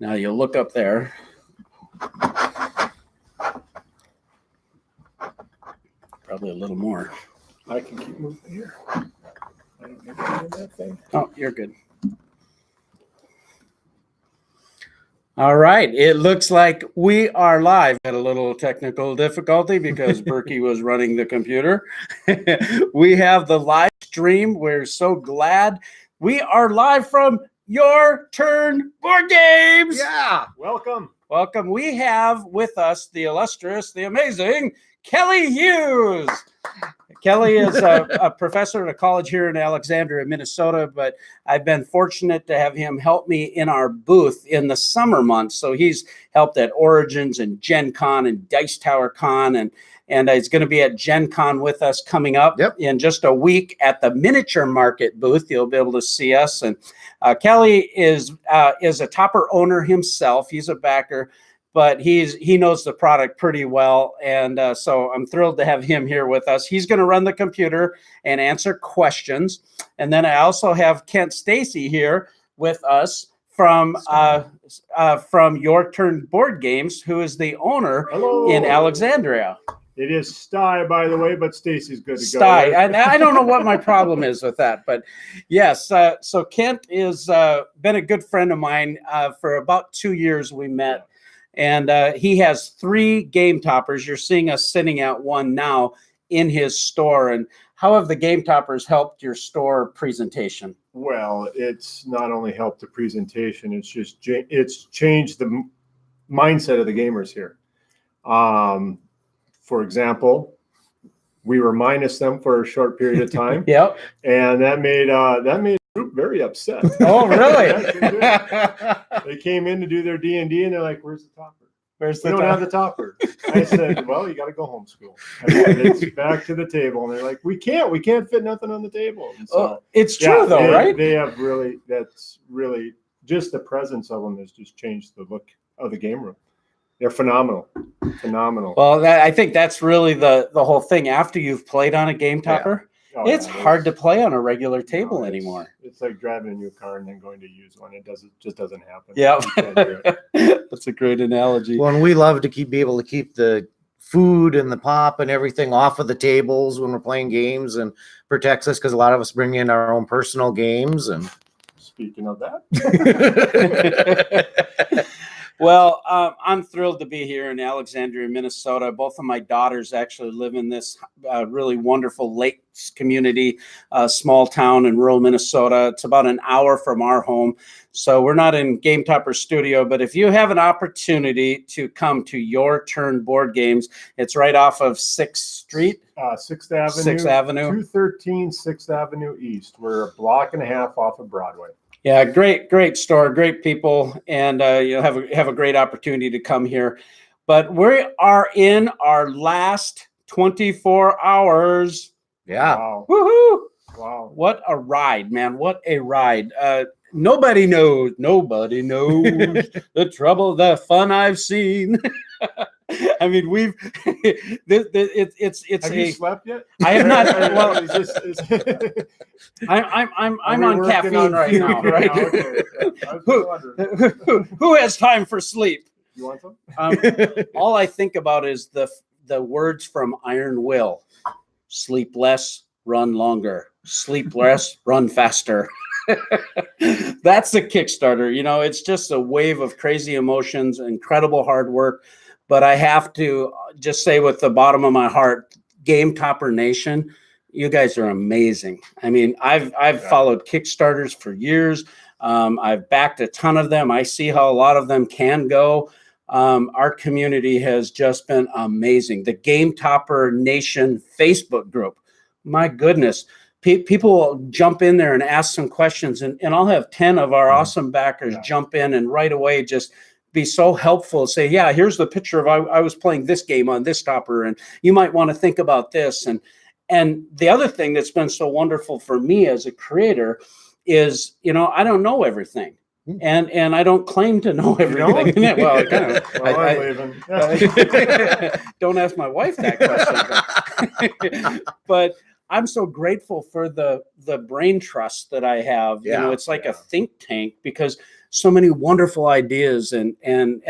Now you'll look up there. Probably a little more. I can keep moving here. I don't get that thing. Oh, you're good. All right. It looks like we are live. Had a little technical difficulty because Burky was running the computer. We have the live stream. We're so glad we are live from Your Turn Board Games. Yeah. Welcome. Welcome. We have with us the illustrious, the amazing Kelly Hughes. Kelly is a professor at a college here in Alexandria, Minnesota, but I've been fortunate to have him help me in our booth in the summer months. So he's helped at Origins and Gen Con and Dice Tower Con, and he's going to be at Gen Con with us coming up in just a week at the Miniature Market booth. You'll be able to see us. And Kelly is a topper owner himself. He's a backer, but he knows the product pretty well. And so I'm thrilled to have him here with us. He's going to run the computer and answer questions. And then I also have Kent Stacy here with us from Your Turn Board Games, who is the owner in Alexandria. It is Sty, by the way, but Stacy's good to go. Sty. I don't know what my problem is with that, but yes. So Kent is been a good friend of mine for about 2 years. We met. And he has 3 game toppers. You're seeing us sitting at one now in his store. And how have the game toppers helped your store presentation? Well, it's not only helped the presentation, it's changed the mindset of the gamers here. For example, we were minus them for a short period of time. Yep. And that made the group very upset. Oh, really? They came in to do their D&D and they're like, "Where's the topper? We don't topper? have the topper." I said, "Well, you got to go homeschool." It's back to the table, and they're like, "We can't fit nothing on the table." And so, it's true though, right? They have that's really just the presence of them has just changed the look of the game room. They're phenomenal. Well, I think that's really the whole thing. After you've played on a game topper, it's hard to play on a regular table anymore. It's like driving a new car and then going to use one. It just doesn't happen. Yeah, that's a great analogy. Well, and we love to be able to keep the food and the pop and everything off of the tables when we're playing games, and protects us because a lot of us bring in our own personal games. And speaking of that. Well, I'm thrilled to be here in Alexandria, Minnesota. Both of my daughters actually live in this really wonderful lakes community, small town in rural Minnesota. It's about an hour from our home. So we're not in Game Topper Studio, but if you have an opportunity to come to Your Turn Board Games, it's right off of 6th Street. 6th Avenue. 6th Avenue. 213 6th Avenue East. We're a block and a half off of Broadway. Yeah, great store, great people, and you'll have a great opportunity to come here. But we are in our last 24 hours. yeah, Wow. Woohoo! Wow. What a ride, man! What a ride! Nobody knows the trouble, the fun I've seen. I mean, it's. Have you slept yet? I have not. Well, I'm on caffeine right now. Right? Okay. Who has time for sleep? You want some? All I think about is the words from Iron Will: sleep less, run longer. Sleep less, run faster. That's the Kickstarter. You know, it's just a wave of crazy emotions, incredible hard work. But I have to just say with the bottom of my heart, Game Topper Nation, you guys are amazing. I mean, I've followed Kickstarters for years. I've backed a ton of them. I see how a lot of them can go. Our community has just been amazing. The Game Topper Nation Facebook group, my goodness. People will jump in there and ask some questions, and I'll have 10 of our awesome backers jump in and right away just be so helpful. Say, yeah, here's the picture of I was playing this game on this topper, and you might want to think about this. And the other thing that's been so wonderful for me as a creator is, you know, I don't know everything. And I don't claim to know everything. Well, kind of. Don't ask my wife that question. But I'm so grateful for the brain trust that I have. You know, it's like a think tank, because so many wonderful ideas, and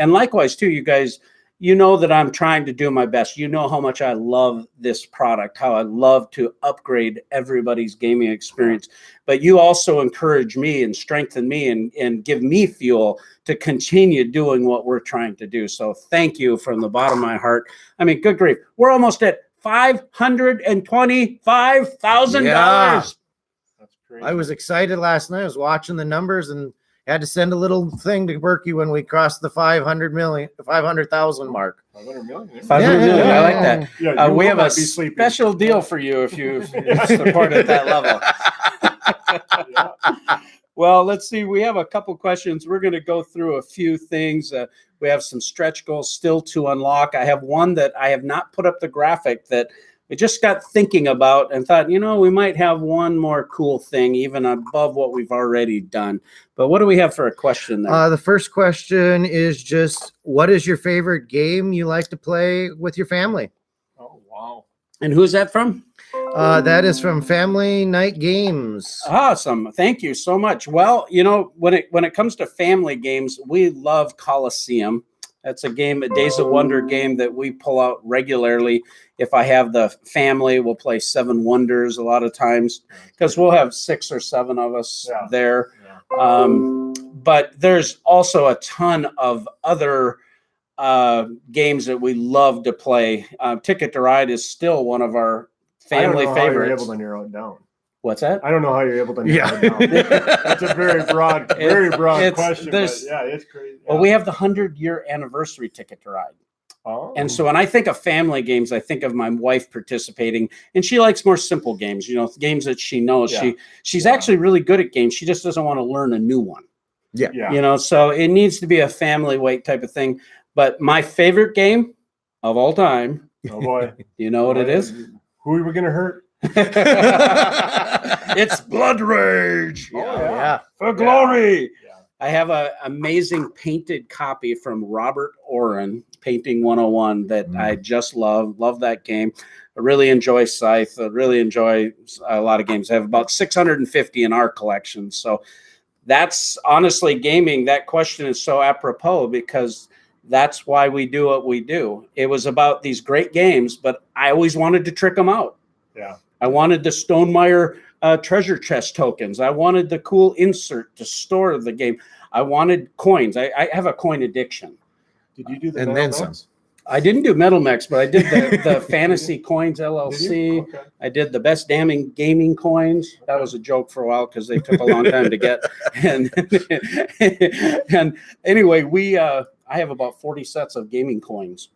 likewise too, you guys. You know that I'm trying to do my best. You know how much I love this product, how I love to upgrade everybody's gaming experience. But you also encourage me and strengthen me and give me fuel to continue doing what we're trying to do. So thank you from the bottom of my heart. I mean, good grief. We're almost at $525,000. Yeah. That's crazy. I was excited last night. I was watching the numbers and had to send a little thing to Burky when we crossed the 500,000 mark. 500 million. 500 million. I like that. Yeah, you We will have a not be sleeping. special deal for you if you support at that level. Yeah. Well, let's see. We have a couple questions. We're going to go through a few things. We have some stretch goals still to unlock. I have one that I have not put up the graphic that we just got thinking about and thought, we might have one more cool thing even above what we've already done. But what do we have for a question there? The first question is just, what is your favorite game you like to play with your family? Oh, wow. And who's that from? That is from Family Night Games. Awesome. Thank you so much. Well, when it comes to family games, we love Coliseum. That's a game, a Days of Wonder game that we pull out regularly. If I have the family, we'll play Seven Wonders a lot of times because we'll have 6 or 7 of us there. Yeah. But there's also a ton of other games that we love to play. Ticket to Ride is still one of our family How favorites. you're able to narrow it down. What's that? I don't know how you're able to narrow it down. That's a very broad question. But yeah, it's crazy. Yeah. Well, we have the 100-year anniversary Ticket to Ride. Oh. And so when I think of family games, I think of my wife participating, and she likes more simple games, games that she knows. Yeah. She's actually really good at games. She just doesn't want to learn a new one. Yeah. So it needs to be a family weight type of thing. But my favorite game of all time. Oh boy. Do you know what it is? Who are we going to hurt? It's Blood Rage. Yeah. For glory. Yeah. I have an amazing painted copy from Robert Oren, Painting 101, that I just love. Love that game. I really enjoy Scythe. I really enjoy a lot of games. I have about 650 in our collection. So that's honestly gaming. That question is so apropos because that's why we do what we do. It was about these great games, but I always wanted to trick them out. Yeah. I wanted the Stonemeyer treasure chest tokens. I wanted the cool insert to store the game. I wanted coins. I have a coin addiction. Did you do the And then some. I didn't do Metal Mix, but I did the Fantasy Coins LLC. Okay. I did the best damning gaming coins. That was a joke for a while because they took a long time to get. And anyway, I have about 40 sets of gaming coins.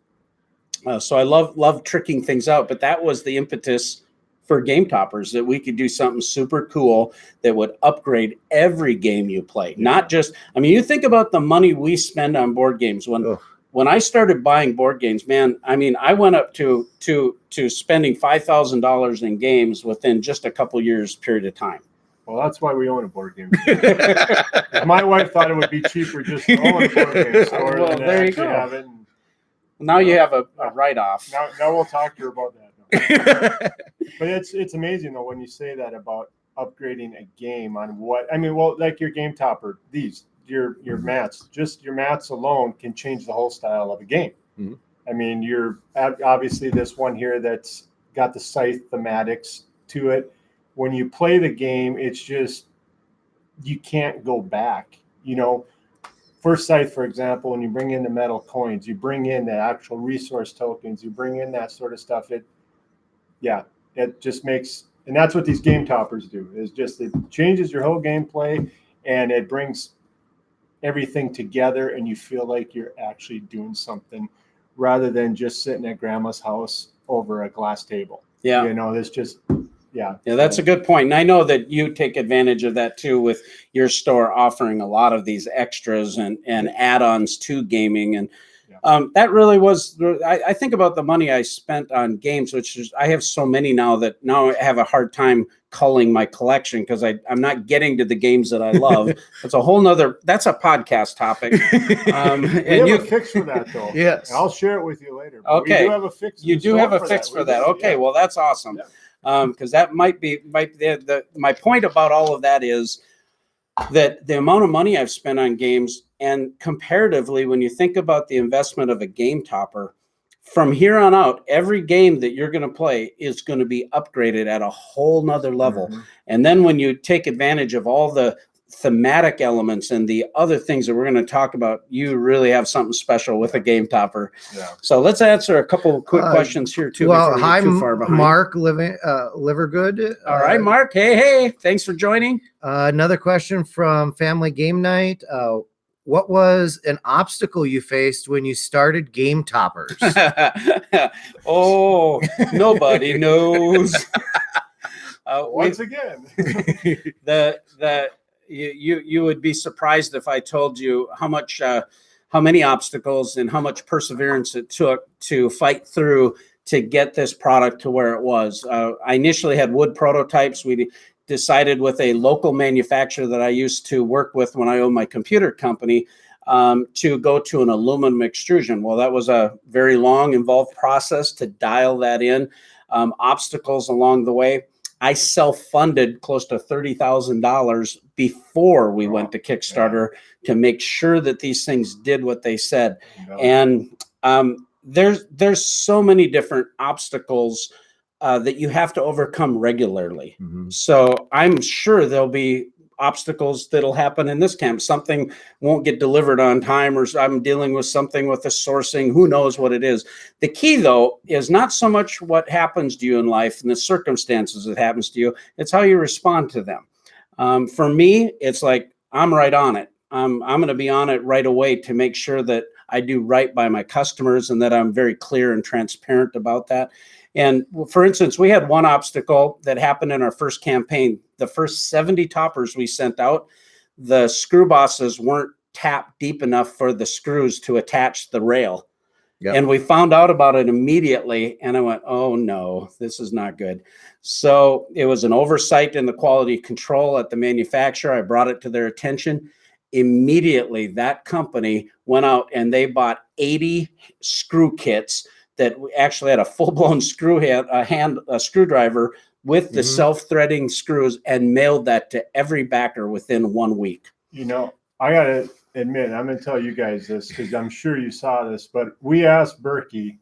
So I love tricking things out, but that was the impetus for Game Toppers, that we could do something super cool that would upgrade every game you play. Not just, you think about the money we spend on board games. When I started buying board games, man, I went up to spending $5,000 in games within just a couple years period of time. Well, that's why we own a board game. My wife thought it would be cheaper just to own a board game store. Well, there you go. Have it. Now you have a write-off. Now we'll talk to her about that. But it's amazing though when you say that about upgrading a game on what like your Game Topper, your mats, just your mats alone can change the whole style of a game. Mm-hmm. You're obviously this one here that's got the Scythe thematics to it. When you play the game, it's just you can't go back. For Scythe, for example, when you bring in the metal coins, you bring in the actual resource tokens, you bring in that sort of stuff. It just makes, and that's what these Game Toppers do, is just it changes your whole gameplay and it brings everything together and you feel like you're actually doing something rather than just sitting at grandma's house over a glass table. Yeah. It's just, yeah. Yeah, that's a good point. And I know that you take advantage of that too with your store offering a lot of these extras and add-ons to gaming. And that really was, I think about the money I spent on games, which is, I have so many now that now I have a hard time culling my collection because I'm not getting to the games that I love. That's a podcast topic. And you have a fix for that though. Yes. I'll share it with you later. Okay. We do have a fix. You do have a fix for that. Okay. Yeah. Well, that's awesome. Because that might be my point about all of that is that the amount of money I've spent on games, and comparatively, when you think about the investment of a game topper, from here on out, every game that you're going to play is going to be upgraded at a whole nother level. Mm-hmm. And then when you take advantage of all the thematic elements and the other things that we're going to talk about, you really have something special with a game topper. Yeah. So let's answer a couple of quick questions here too. Well, before we hi, get too far behind. Mark Livergood. All right, Mark. Hey, thanks for joining. Another question from Family Game Night. What was an obstacle you faced when you started Game Toppers? Oh, nobody knows. Once again, you would be surprised if I told you how many obstacles and how much perseverance it took to fight through to get this product to where it was. I initially had wood prototypes. We decided with a local manufacturer that I used to work with when I owned my computer company to go to an aluminum extrusion. Well, that was a very long, involved process to dial that in. Obstacles along the way. I self-funded close to $30,000 before we went to Kickstarter to make sure that these things did what they said. And there's so many different obstacles that you have to overcome regularly. Mm-hmm. So I'm sure there'll be obstacles that'll happen in this camp. Something won't get delivered on time, or I'm dealing with something with the sourcing. Who knows what it is? The key, though, is not so much what happens to you in life and the circumstances that happens to you. It's how you respond to them. For me, it's like I'm right on it. I'm going to be on it right away to make sure that I do right by my customers and that I'm very clear and transparent about that. And for instance, we had one obstacle that happened in our first campaign. The first 70 toppers we sent out, the screw bosses weren't tapped deep enough for the screws to attach the rail. Yep. And we found out about it immediately. And I went, oh no, this is not good. So it was an oversight in the quality control at the manufacturer. I brought it to their attention. Immediately, that company went out and they bought 80 screw kits that actually had a full-blown screwdriver with the self-threading screws and mailed that to every backer within 1 week. You know, I got to admit, I'm going to tell you guys this because I'm sure you saw this, but we asked Burky,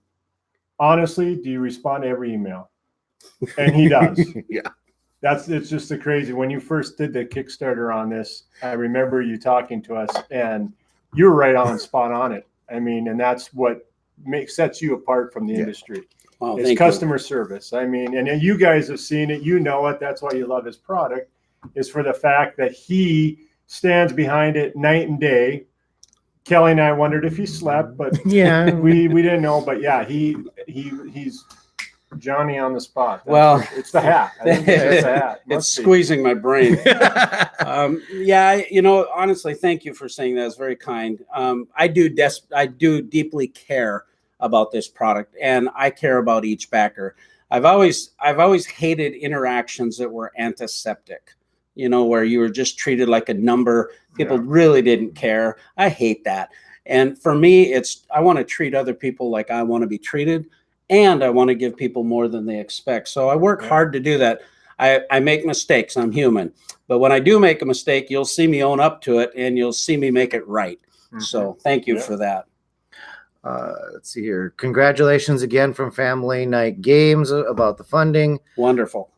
honestly, do you respond to every email? And he does. Yeah. It's just the crazy. When you first did the Kickstarter on this, I remember you talking to us and you were right on, spot on it. I mean, and that's what sets you apart from the industry. Wow, it's customer service. I mean, and you guys have seen it, you know it. That's why you love his product, is for the fact that he stands behind it night and day. Kelly and I wondered if he slept, but yeah, we didn't know. But yeah, he's Johnny on the spot. It's the hat. I think it's the hat. It's squeezing my brain. Honestly, thank you for saying that. It's very kind. I do deeply care about this product, and I care about each backer. I've always hated interactions that were antiseptic, where you were just treated like a number. People really didn't care. I hate that. And for me, I want to treat other people like I want to be treated, and I want to give people more than they expect. So I work hard to do that. I make mistakes. I'm human. But when I do make a mistake, you'll see me own up to it, and you'll see me make it right. Mm-hmm. So thank you for that. Let's see here. Congratulations again from Family Night Games about the funding. Wonderful.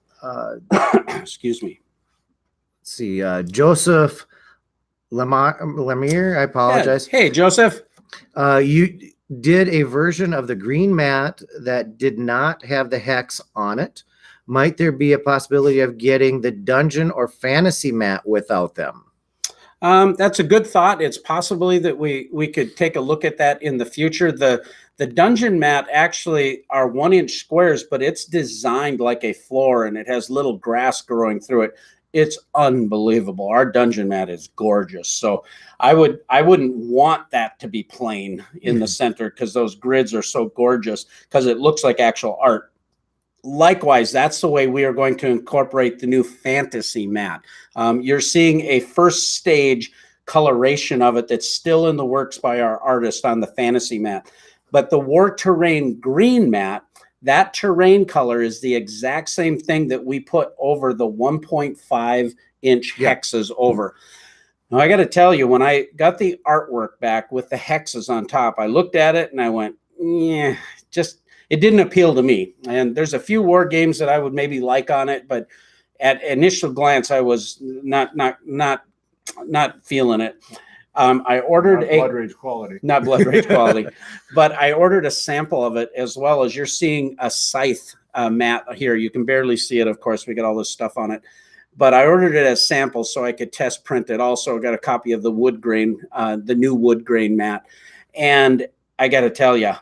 Excuse me. Let's see. Joseph Lemire. I apologize. Hey, Joseph. You did a version of the green mat that did not have the hex on it. Might there be a possibility of getting the dungeon or fantasy mat without them? That's a good thought. It's possibly that we could take a look at that in the future. The dungeon mat actually are 1-inch squares, but it's designed like a floor and it has little grass growing through it. It's unbelievable. Our dungeon mat is gorgeous. So I wouldn't want that to be plain in the center because those grids are so gorgeous because it looks like actual art. Likewise, that's the way we are going to incorporate the new fantasy mat. You're seeing a first stage coloration of it that's still in the works by our artist on the fantasy mat. But the War Terrain green mat, that terrain color is the exact same thing that we put over the 1.5-inch hexes over. Now, I got to tell you, when I got the artwork back with the hexes on top, I looked at it and I went, yeah, just it didn't appeal to me. And there's a few war games that I would maybe like on it, but at initial glance, I was not feeling it. I ordered Not Blood Rage quality. not Blood Rage quality, but I ordered a sample of it, as well as you're seeing a scythe mat here. You can barely see it, of course. We got all this stuff on it, but I ordered it as samples so I could test print it. Also, I got a copy of the wood grain, the new wood grain mat, and I got to tell you,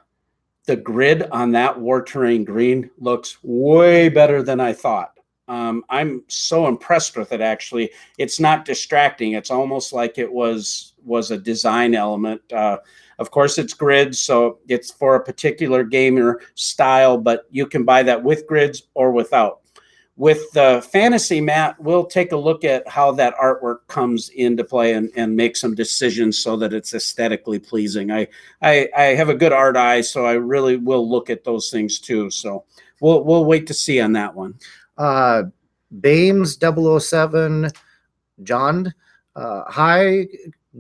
the grid on that war terrain green looks way better than I thought. I'm so impressed with it. Actually, it's not distracting. It's almost like it was a design element. Of course, it's grids, so it's for a particular gamer style, but you can buy that with grids or without. With the fantasy mat, we'll take a look at how that artwork comes into play and make some decisions so that it's aesthetically pleasing. I have a good art eye, so I really will look at those things too. So we'll wait to see on that one. Bames 007, John, hi,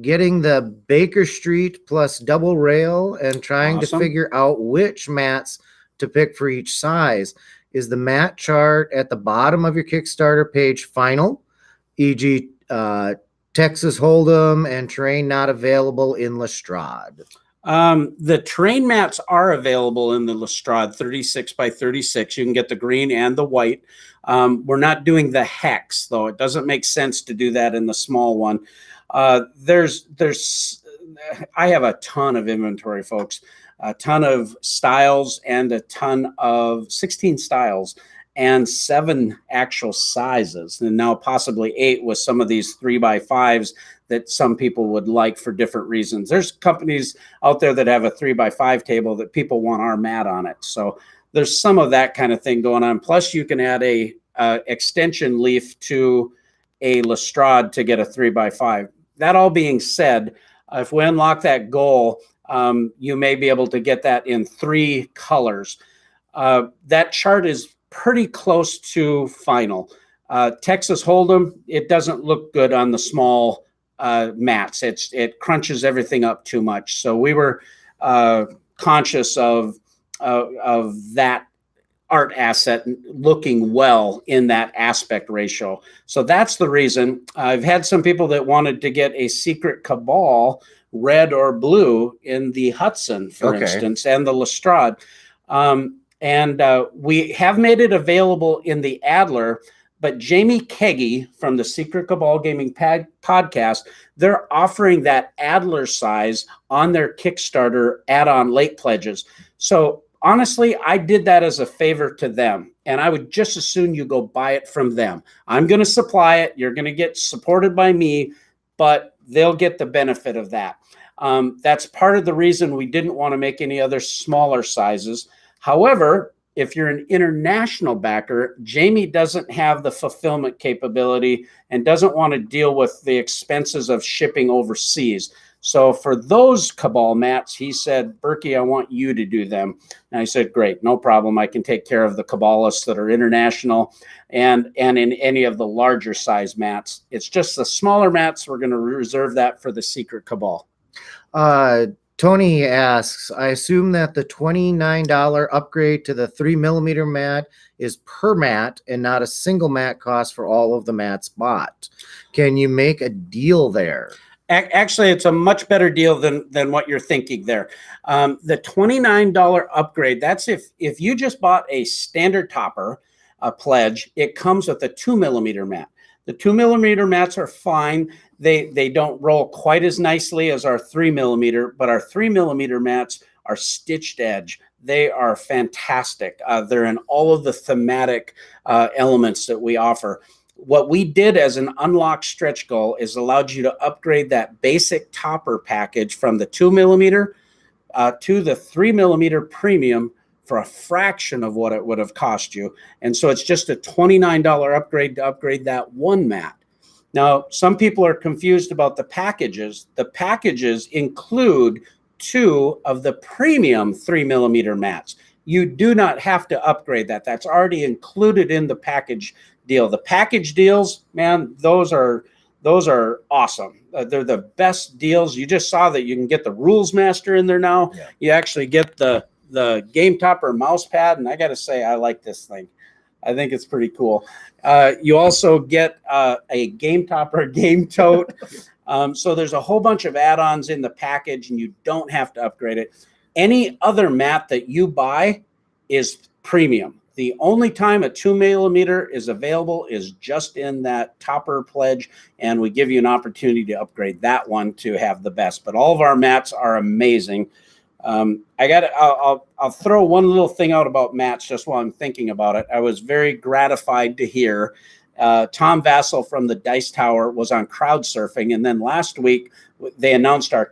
getting the Baker Street plus double rail and trying Awesome. to figure out which mats to pick for each size. Is the mat chart at the bottom of your Kickstarter page final, e.g. Texas Hold'em and terrain not available in Lestrade? The terrain mats are available in the Lestrade 36 by 36. You can get the green and the white. We're not doing the hex, though. It doesn't make sense to do that in the small one. I have a ton of inventory, folks, a ton of styles and a ton of 16 styles and 7 actual sizes, and now possibly 8 with some of these 3x5s that some people would like for different reasons. There's companies out there that have a 3x5 table that people want our mat on it. So there's some of that kind of thing going on. Plus you can add a extension leaf to a Lestrade to get a 3x5. That all being said, if we unlock that goal, you may be able to get that in 3 colors. That chart is pretty close to final. Texas Hold'em, it doesn't look good on the small mats. It crunches everything up too much. So we were conscious of that art asset looking well in that aspect ratio. So that's the reason. I've had some people that wanted to get a secret Cabal red or blue in the Hudson, for instance, and the Lestrade. We have made it available in the Adler, but Jamie Keggy from the Secret Cabal Gaming podcast, they're offering that Adler size on their Kickstarter add-on late pledges. So honestly, I did that as a favor to them, and I would just as soon you go buy it from them. I'm going to supply it. You're going to get supported by me, but they'll get the benefit of that. That's part of the reason we didn't want to make any other smaller sizes. However, if you're an international backer, Jamie doesn't have the fulfillment capability and doesn't want to deal with the expenses of shipping overseas. So for those Cabal mats, he said, Burky, I want you to do them. And I said, great, no problem. I can take care of the Cabalists that are international and in any of the larger size mats. It's just the smaller mats. We're going to reserve that for the Secret Cabal. Tony asks, I assume that the $29 upgrade to the 3mm mat is per mat and not a single mat cost for all of the mats bought. Can you make a deal there? Actually, it's a much better deal than what you're thinking there. The $29 upgrade, that's if you just bought a standard topper, a pledge, it comes with a 2mm mat. The 2mm mats are fine. They don't roll quite as nicely as our 3mm, but our 3mm mats are stitched edge. They are fantastic. They're in all of the thematic elements that we offer. What we did as an unlocked stretch goal is allowed you to upgrade that basic topper package from the 2mm to the 3mm premium for a fraction of what it would have cost you. And so it's just a $29 upgrade to upgrade that one mat. Now, some people are confused about the packages. The packages include 2 of the premium 3mm mats. You do not have to upgrade that. That's already included in the package deal. The package deals, man, those are Those are awesome. They're the best deals. You just saw that you can get the Rules Master in there now. Yeah. You actually get the Game Topper mouse pad, and I got to say, I like this thing. I think it's pretty cool. You also get a Game Topper game tote. So there's a whole bunch of add-ons in the package, and you don't have to upgrade it. Any other mat that you buy is premium. The only time a 2 millimeter is available is just in that Topper pledge, and we give you an opportunity to upgrade that one to have the best. But all of our mats are amazing. I'll throw one little thing out about mats just while I'm thinking about it. I was very gratified to hear Tom Vassell from the Dice Tower was on crowd surfing, and then last week they announced our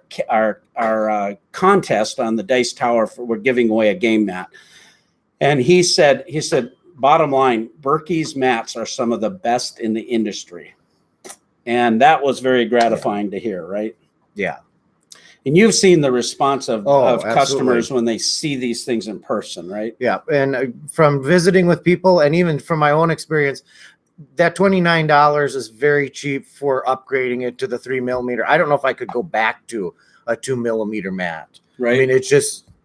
contest on the Dice Tower. We're giving away a game mat. And he said, bottom line, Burky's mats are some of the best in the industry. And that was very gratifying to hear, right? Yeah. And you've seen the response of absolutely. customers when they see these things in person, right? Yeah. And from visiting with people and even from my own experience, that $29 is very cheap for upgrading it to the 3 millimeter. I don't know if I could go back to a 2 millimeter mat. Right. I mean,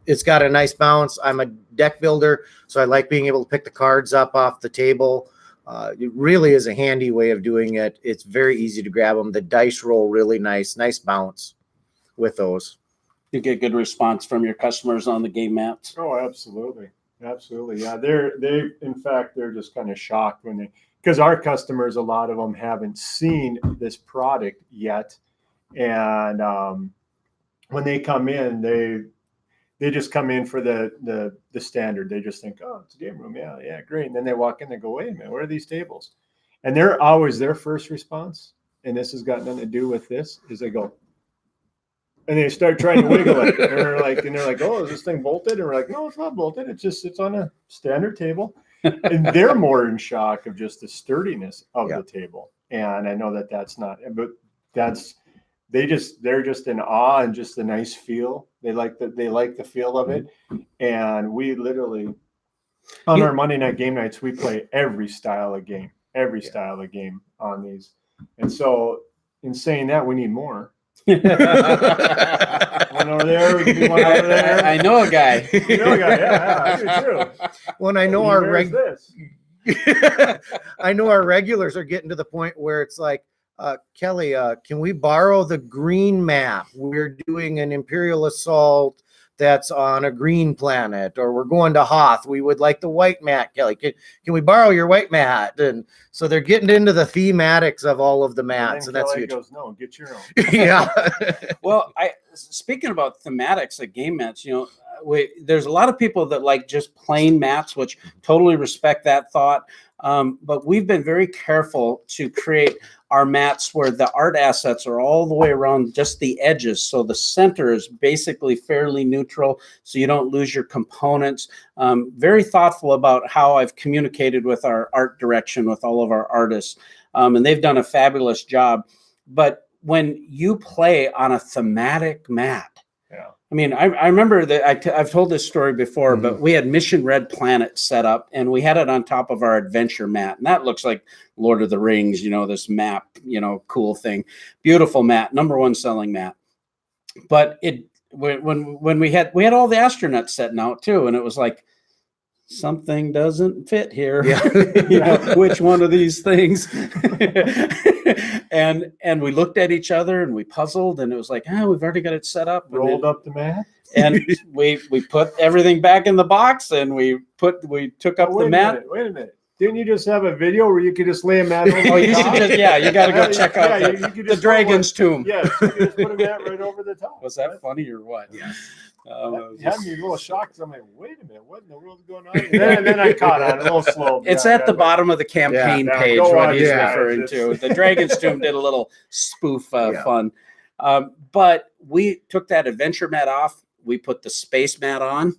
it's got a nice bounce. I'm a deck builder, so I like being able to pick the cards up off the table. It really is a handy way of doing it. It's very easy to grab them. The dice roll really nice bounce with those. You get good response from your customers on the game mats. Oh, absolutely. Absolutely. Yeah. In fact, they're just kind of shocked because our customers, a lot of them haven't seen this product yet. And when they come in, they just come in for the standard. They just think, oh, it's a game room. Yeah, great. And then they walk in, they go, wait a minute, what are these tables? And they're always their first response, and this has got nothing to do with this, is they go, and they start trying to wiggle it. And they're like, oh, is this thing bolted? And we're like, no, it's not bolted. It's on a standard table. And they're more in shock of just the sturdiness of the table. And I know that's not, but they're just in awe and just a nice feel. They like the feel of it. And we literally on our Monday night game nights, we play every style of game on these. And so in saying that, we need more. One over there, we can do one over there. I know a guy. You know a guy, yeah, I do too. When I know I know our regulars are getting to the point where it's like, Kelly, can we borrow the green map? We're doing an Imperial Assault that's on a green planet, or we're going to Hoth. We would like the white mat, Kelly. Can we borrow your white mat? And so they're getting into the thematics of all of the mats, and that's Kelly huge. Goes, no, get your own. Yeah. Well, speaking about thematics of game mats, there's a lot of people that like just plain mats, which totally respect that thought. But we've been very careful to create our mats where the art assets are all the way around just the edges. So the center is basically fairly neutral, so you don't lose your components. Very thoughtful about how I've communicated with our art direction with all of our artists. And they've done a fabulous job. But when you play on a thematic mat, I mean, I remember that I've told this story before, but we had Mission Red Planet set up, and we had it on top of our adventure mat, and that looks like Lord of the Rings, this map, cool thing, beautiful mat, #1 selling mat. But when we had all the astronauts setting out too, and it was like, something doesn't fit here. Which one of these things? and we looked at each other and we puzzled, and it was like, we've already got it set up. Rolled up the mat, and we put everything back in the box, and we took up the mat. Wait a minute. Didn't you just have a video where you could just lay a mat over the top? You got to go check out the Dragon's Tomb. Yeah, you could just put a mat right over the top. Was that funny or what? Yeah. Had me a little shocked. I'm like, wait a minute, what in the world's going on? And then I caught on a little slow. It's at the bottom of the campaign page, what he's referring to. The Dragon's Tomb did a little spoof fun. But we took that adventure mat off. We put the space mat on,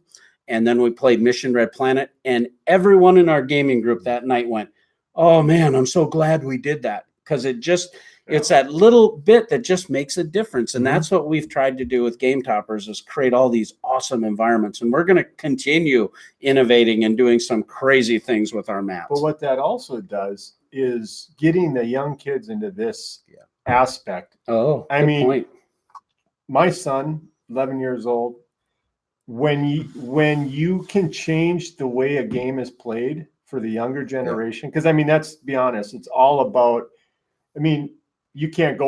and then we played Mission Red Planet. And everyone in our gaming group that night went, oh man, I'm so glad we did that. Because it's that little bit that just makes a difference. And that's what we've tried to do with Game Toppers, is create all these awesome environments. And we're going to continue innovating and doing some crazy things with our mats. But what that also does is getting the young kids into this aspect. Oh, I good mean, point. My son, 11 years old, when you can change the way a game is played for the younger generation, because I mean, let's be honest, it's all about, I mean, you can't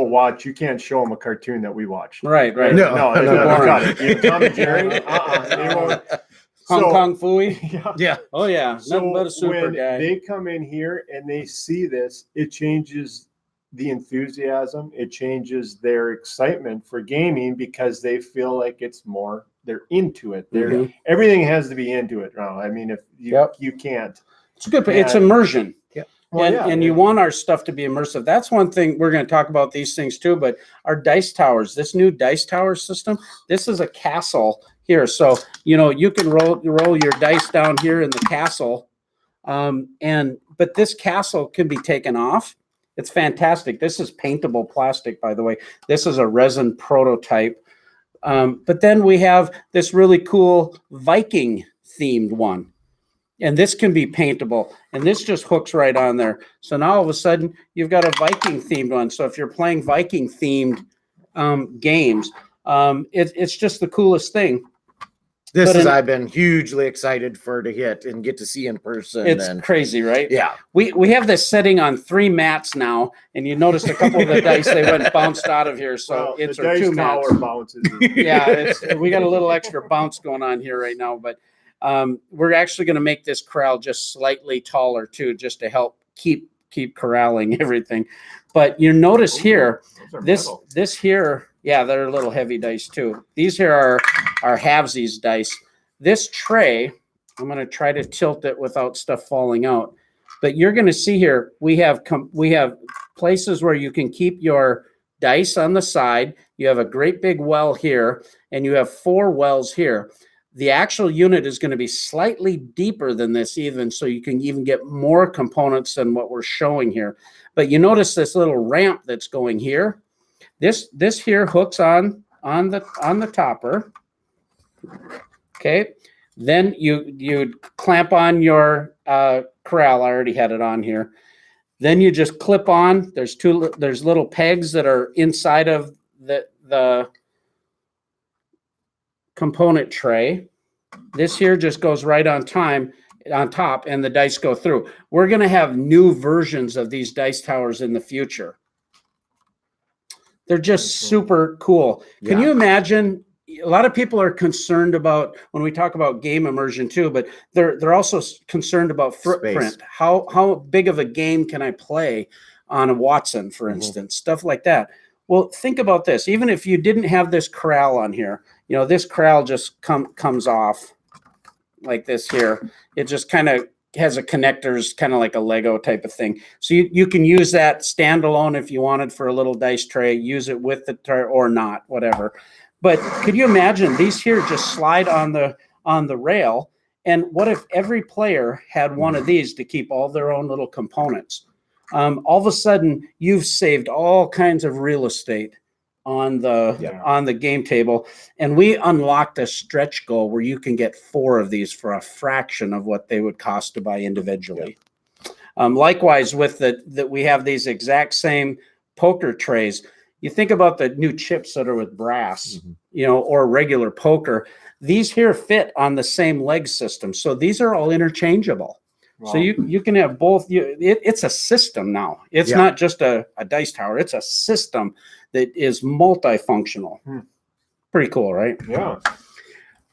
show them a cartoon that we watched. Right. No, they no, don't no. cut it. You know, Tom and Jerry, they won't. Hong So- Kong Fooey. Yeah. Yeah. Oh yeah, nothing but a So super when guy. they come in here and they see this, it changes the enthusiasm. It changes their excitement for gaming because they feel like it's more. They're into it. Mhm. Everything has to be into it now. I mean, if you Yep. you can't. It's good. It's And- immersion. Well, And you want our stuff to be immersive. That's one thing we're going to talk about these things too. But our dice towers, this new dice tower system, this is a castle here. So you can roll your dice down here in the castle, but this castle can be taken off. It's fantastic. This is paintable plastic, by the way. This is a resin prototype. But then we have this really cool Viking themed one. And this can be paintable, and this just hooks right on there. So now all of a sudden you've got a Viking themed one. So if you're playing Viking themed games, it's just the coolest thing. I've been hugely excited to hit and get to see in person. It's crazy, right? Yeah. We have this setting on 3 mats now, and you noticed a couple of the dice, they went bounced out of here. So it's the our dice 2 mats. tower bounces. Yeah, we got a little extra bounce going on here right now, but we're actually going to make this corral just slightly taller too, just to help keep corralling everything. But you notice here, this here, yeah, they're a little heavy dice too. These here are halvesies dice. This tray, I'm going to try to tilt it without stuff falling out. But you're going to see here, we have places where you can keep your dice on the side. You have a great big well here, and you have 4 wells here. The actual unit is going to be slightly deeper than this even, so you can even get more components than what we're showing here. But you notice this little ramp that's going here. This here hooks on the topper. Okay. Then you clamp on your corral. I already had it on here. Then you just clip on. There's little pegs that are inside of the component tray. This here just goes right on top, and the dice go through. We're going to have new versions of these dice towers in the future. They're just super cool. Can you imagine? A lot of people are concerned about when we talk about game immersion too, but they're also concerned about footprint. Space. How big of a game can I play on a Watson, for instance, stuff like that. Well, think about this. Even if you didn't have this corral on here, this corral just comes off like this here. It just kind of has a connectors, kind of like a Lego type of thing. So you can use that standalone if you wanted for a little dice tray, use it with the tray or not, whatever. But could you imagine these here just slide on the rail? And what if every player had one of these to keep all their own little components? All of a sudden, you've saved all kinds of real estate on the game table, and we unlocked a stretch goal where you can get 4 of these for a fraction of what they would cost to buy individually. Likewise, with that we have these exact same poker trays. You think about the new chips that are with brass, or regular poker. These here fit on the same leg system, so these are all interchangeable. Wow. So you can have both. It's a system now. It's not just a dice tower. It's a system that is multifunctional. Pretty cool, right? Yeah.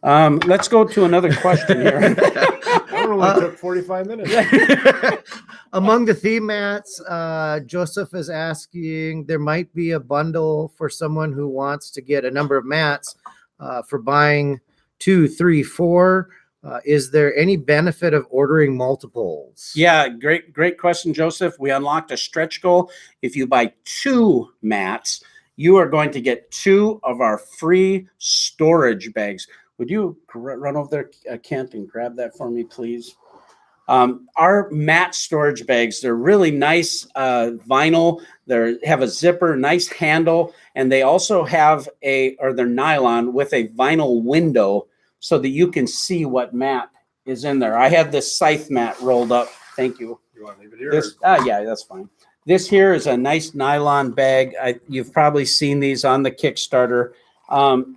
Let's go to another question here. That only took 45 minutes. Among the theme mats, Joseph is asking, there might be a bundle for someone who wants to get a number of mats for buying 2, 3, 4. Is there any benefit of ordering multiples? Yeah, great question, Joseph. We unlocked a stretch goal. If you buy 2 mats, you are going to get 2 of our free storage bags. Would you run over there, Kent, and grab that for me, please? Our mat storage bags, they're really nice vinyl. They have a zipper, nice handle, and they also have they're nylon with a vinyl window so that you can see what mat is in there. I have this scythe mat rolled up. Thank you. You want to leave it here? Yeah, that's fine. This here is a nice nylon bag. You've probably seen these on the Kickstarter.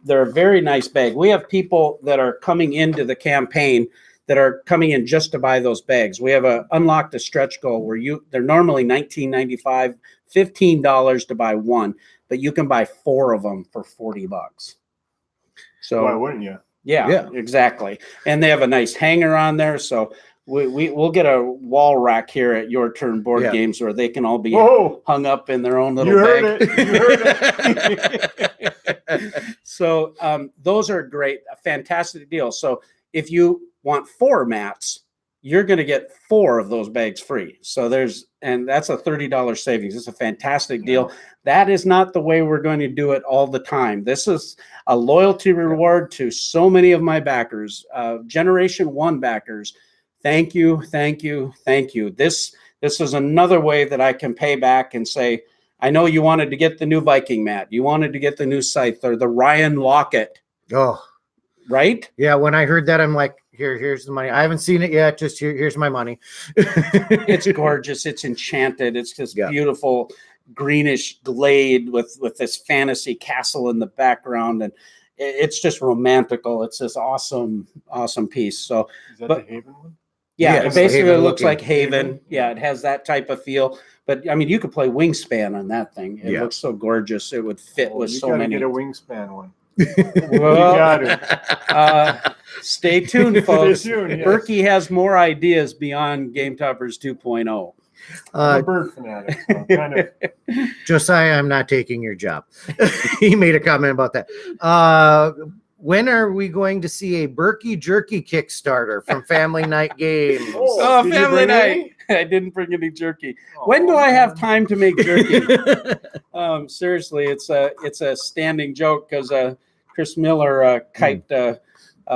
They're a very nice bag. We have people that are coming into the campaign that are coming in just to buy those bags. We have unlocked a stretch goal where they're normally $19.95, $15 to buy one, but you can buy 4 of them for $40. So Why wouldn't you? Yeah, exactly. And they have a nice hanger on there. So we'll get a wall rack here at Your Turn Board Games where they can all be hung up in their own little bag. You heard it. So those are great. A fantastic deal. So if you want 4 mats, you're going to get 4 of those bags free. So that's a $30 savings. It's a fantastic deal. That is not the way we're going to do it all the time. This is a loyalty reward to so many of my backers, Generation 1 backers. Thank you, thank you, thank you. This is another way that I can pay back and say, I know you wanted to get the new Viking mat. You wanted to get the new scythe or the Ryan Locket. Oh, right? Yeah, when I heard that, I'm like, here's the money. I haven't seen it yet. Just here's my money. It's gorgeous. It's enchanted. It's just beautiful greenish glade with this fantasy castle in the background, and it's just romantical. It's this awesome piece. So, is that the Haven one? Yeah, it basically looks like Haven. Haven. Yeah, it has that type of feel. But I mean, you could play Wingspan on that thing. It looks so gorgeous. It would fit with so many. You gotta get a Wingspan one. Well, you got it. Stay tuned, folks. Stay tuned, yes. Burky has more ideas beyond Game Toppers 2.0. I'm a bird fanatic, so kind of. Josiah, I'm not taking your job. He made a comment about that. When are we going to see a Burky Jerky Kickstarter from Family Night Games? Oh, Family Night. I didn't bring any jerky. When do I have time to make jerky? Seriously, it's a standing joke because Chris Miller kiped a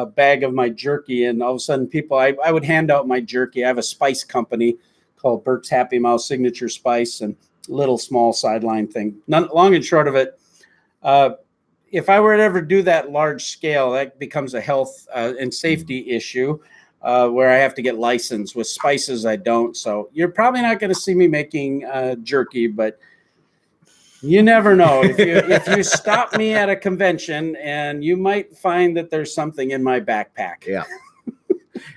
bag of my jerky, and all of a sudden people, I would hand out my jerky. I have a spice company called Burke's Happy Mouse Signature Spice, and little small sideline thing. Long and short of it, if I were to ever do that large scale, that becomes a health and safety issue where I have to get licensed. With spices, I don't. So you're probably not going to see me making jerky, but you never know. If you stop me at a convention, and you might find that there's something in my backpack. Yeah.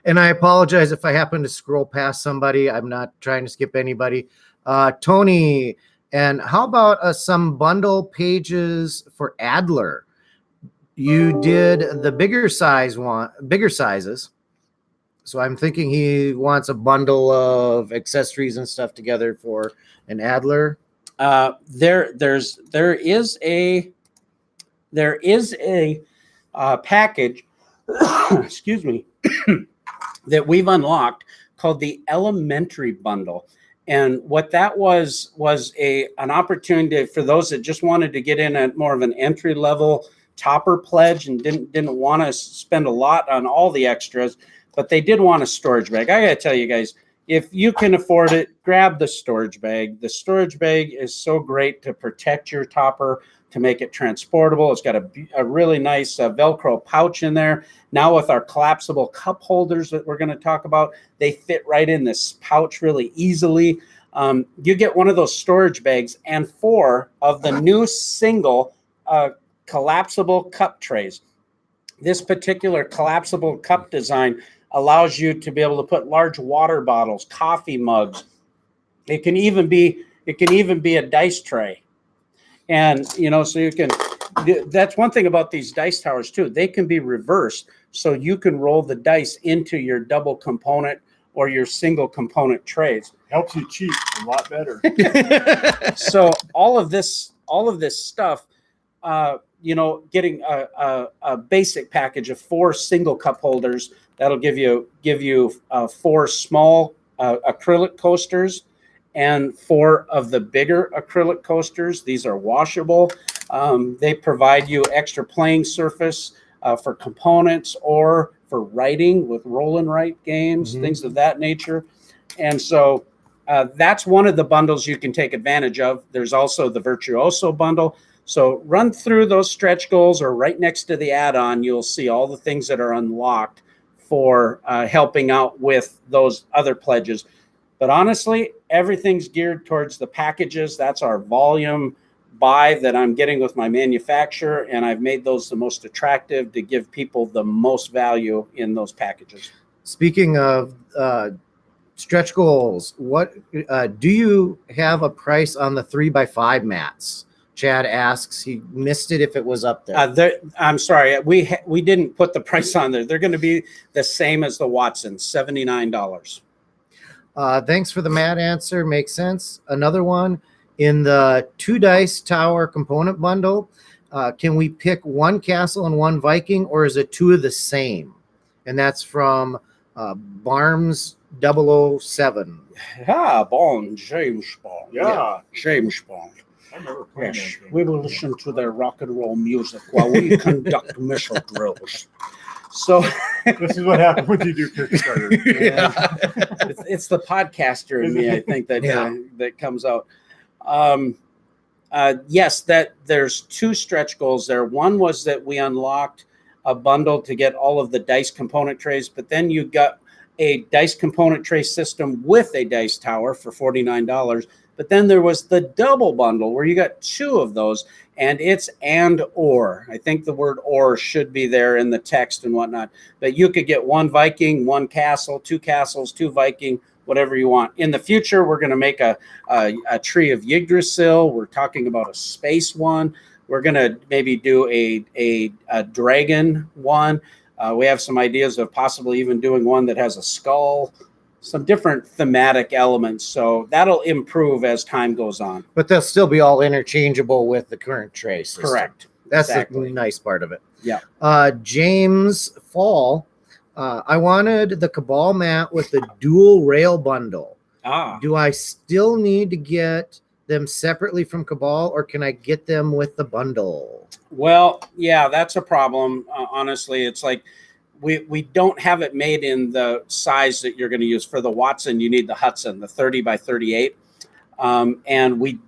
And I apologize if I happen to scroll past somebody. I'm not trying to skip anybody. Tony, and how about some bundle pages for Adler? You did the bigger sizes. So I'm thinking he wants a bundle of accessories and stuff together for an Adler. There is a package, excuse me, that we've unlocked called the Elementary Bundle. And what that was an opportunity for those that just wanted to get in at more of an entry level topper pledge and didn't want to spend a lot on all the extras, but they did want a storage bag. I gotta tell you guys, if you can afford it, grab the storage bag. The storage bag is so great to protect your topper, to make it transportable. It's got a really nice Velcro pouch in there. Now with our collapsible cup holders that we're going to talk about, they fit right in this pouch really easily. You get one of those storage bags and 4 of the new single collapsible cup trays. This particular collapsible cup design allows you to be able to put large water bottles, coffee mugs. It can even be a dice tray. And, so you can, that's one thing about these dice towers too. They can be reversed. So you can roll the dice into your double component or your single component trays. Helps you cheat a lot better. So all of this stuff, getting a basic package of 4 single cup holders, that'll give you 4 small acrylic coasters and 4 of the bigger acrylic coasters. These are washable. They provide you extra playing surface for components or for writing with roll and write games, things of that nature. And so that's one of the bundles you can take advantage of. There's also the Virtuoso bundle. So run through those stretch goals, or right next to the add-on, you'll see all the things that are unlocked for helping out with those other pledges. But honestly, everything's geared towards the packages. That's our volume buy that I'm getting with my manufacturer, and I've made those the most attractive to give people the most value in those packages. Speaking of stretch goals, what do you have a price on the 3x5 mats? Chad asks. He missed it if it was up there. I'm sorry, we didn't put the price on there. They're going to be the same as the Watson, $79. Thanks for the mat answer. Makes sense. Another one in the 2 dice tower component bundle. Can we pick one castle and one Viking, or is it 2 of the same? And that's from Barms 007. Yeah, Bond, James Bond. Yeah. James Bond. I remember playing Yes, that game. we will listen to their rock and roll music while we conduct missile drills. So This is what happens when you do Kickstarter. it's the podcaster in me, I think, that that comes out. Yes, that there's 2 stretch goals there. One was that we unlocked a bundle to get all of the dice component trays, but then you got a dice component tray system with a dice tower for $49. But then there was the double bundle where you got 2 of those, and it's and or. I think the word or should be there in the text and whatnot. But you could get 1 Viking, 1 castle, 2 castles, 2 Viking, whatever you want. In the future, we're going to make a tree of Yggdrasil. We're talking about a space one. We're going to maybe do a dragon one. We have some ideas of possibly even doing one that has a skull, some different thematic elements. So that'll improve as time goes on. But they'll still be all interchangeable with the current tray system. Correct. That's Exactly. the nice part of it. Yeah. James Fall, I wanted the Cabal mat with the dual rail bundle. Do I still need to get them separately from Cabal, or can I get them with the bundle? Well, yeah, that's a problem. Honestly, it's like we don't have it made in the size that you're going to use. For the Watson, you need the Hudson, the 30 by 38. And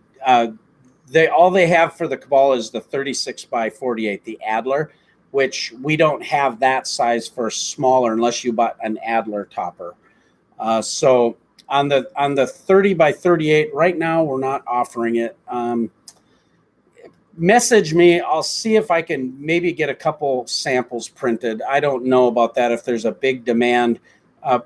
all they have for the Cabal is the 36 by 48, the Adler, which we don't have that size for smaller unless you bought an Adler topper. So on the 30 by 38 right now, we're not offering it. Message me. I'll see if I can maybe get a couple samples printed. I don't know about that if there's a big demand.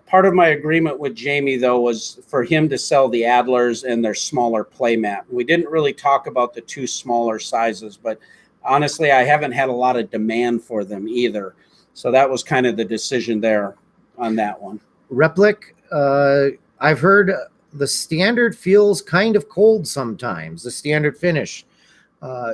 Part of my agreement with Jamie, though, was for him to sell the Adlers and their smaller playmat. We didn't really talk about the 2 smaller sizes, but honestly, I haven't had a lot of demand for them either. So that was kind of the decision there on that one. Replic, I've heard the standard feels kind of cold sometimes, the standard finish.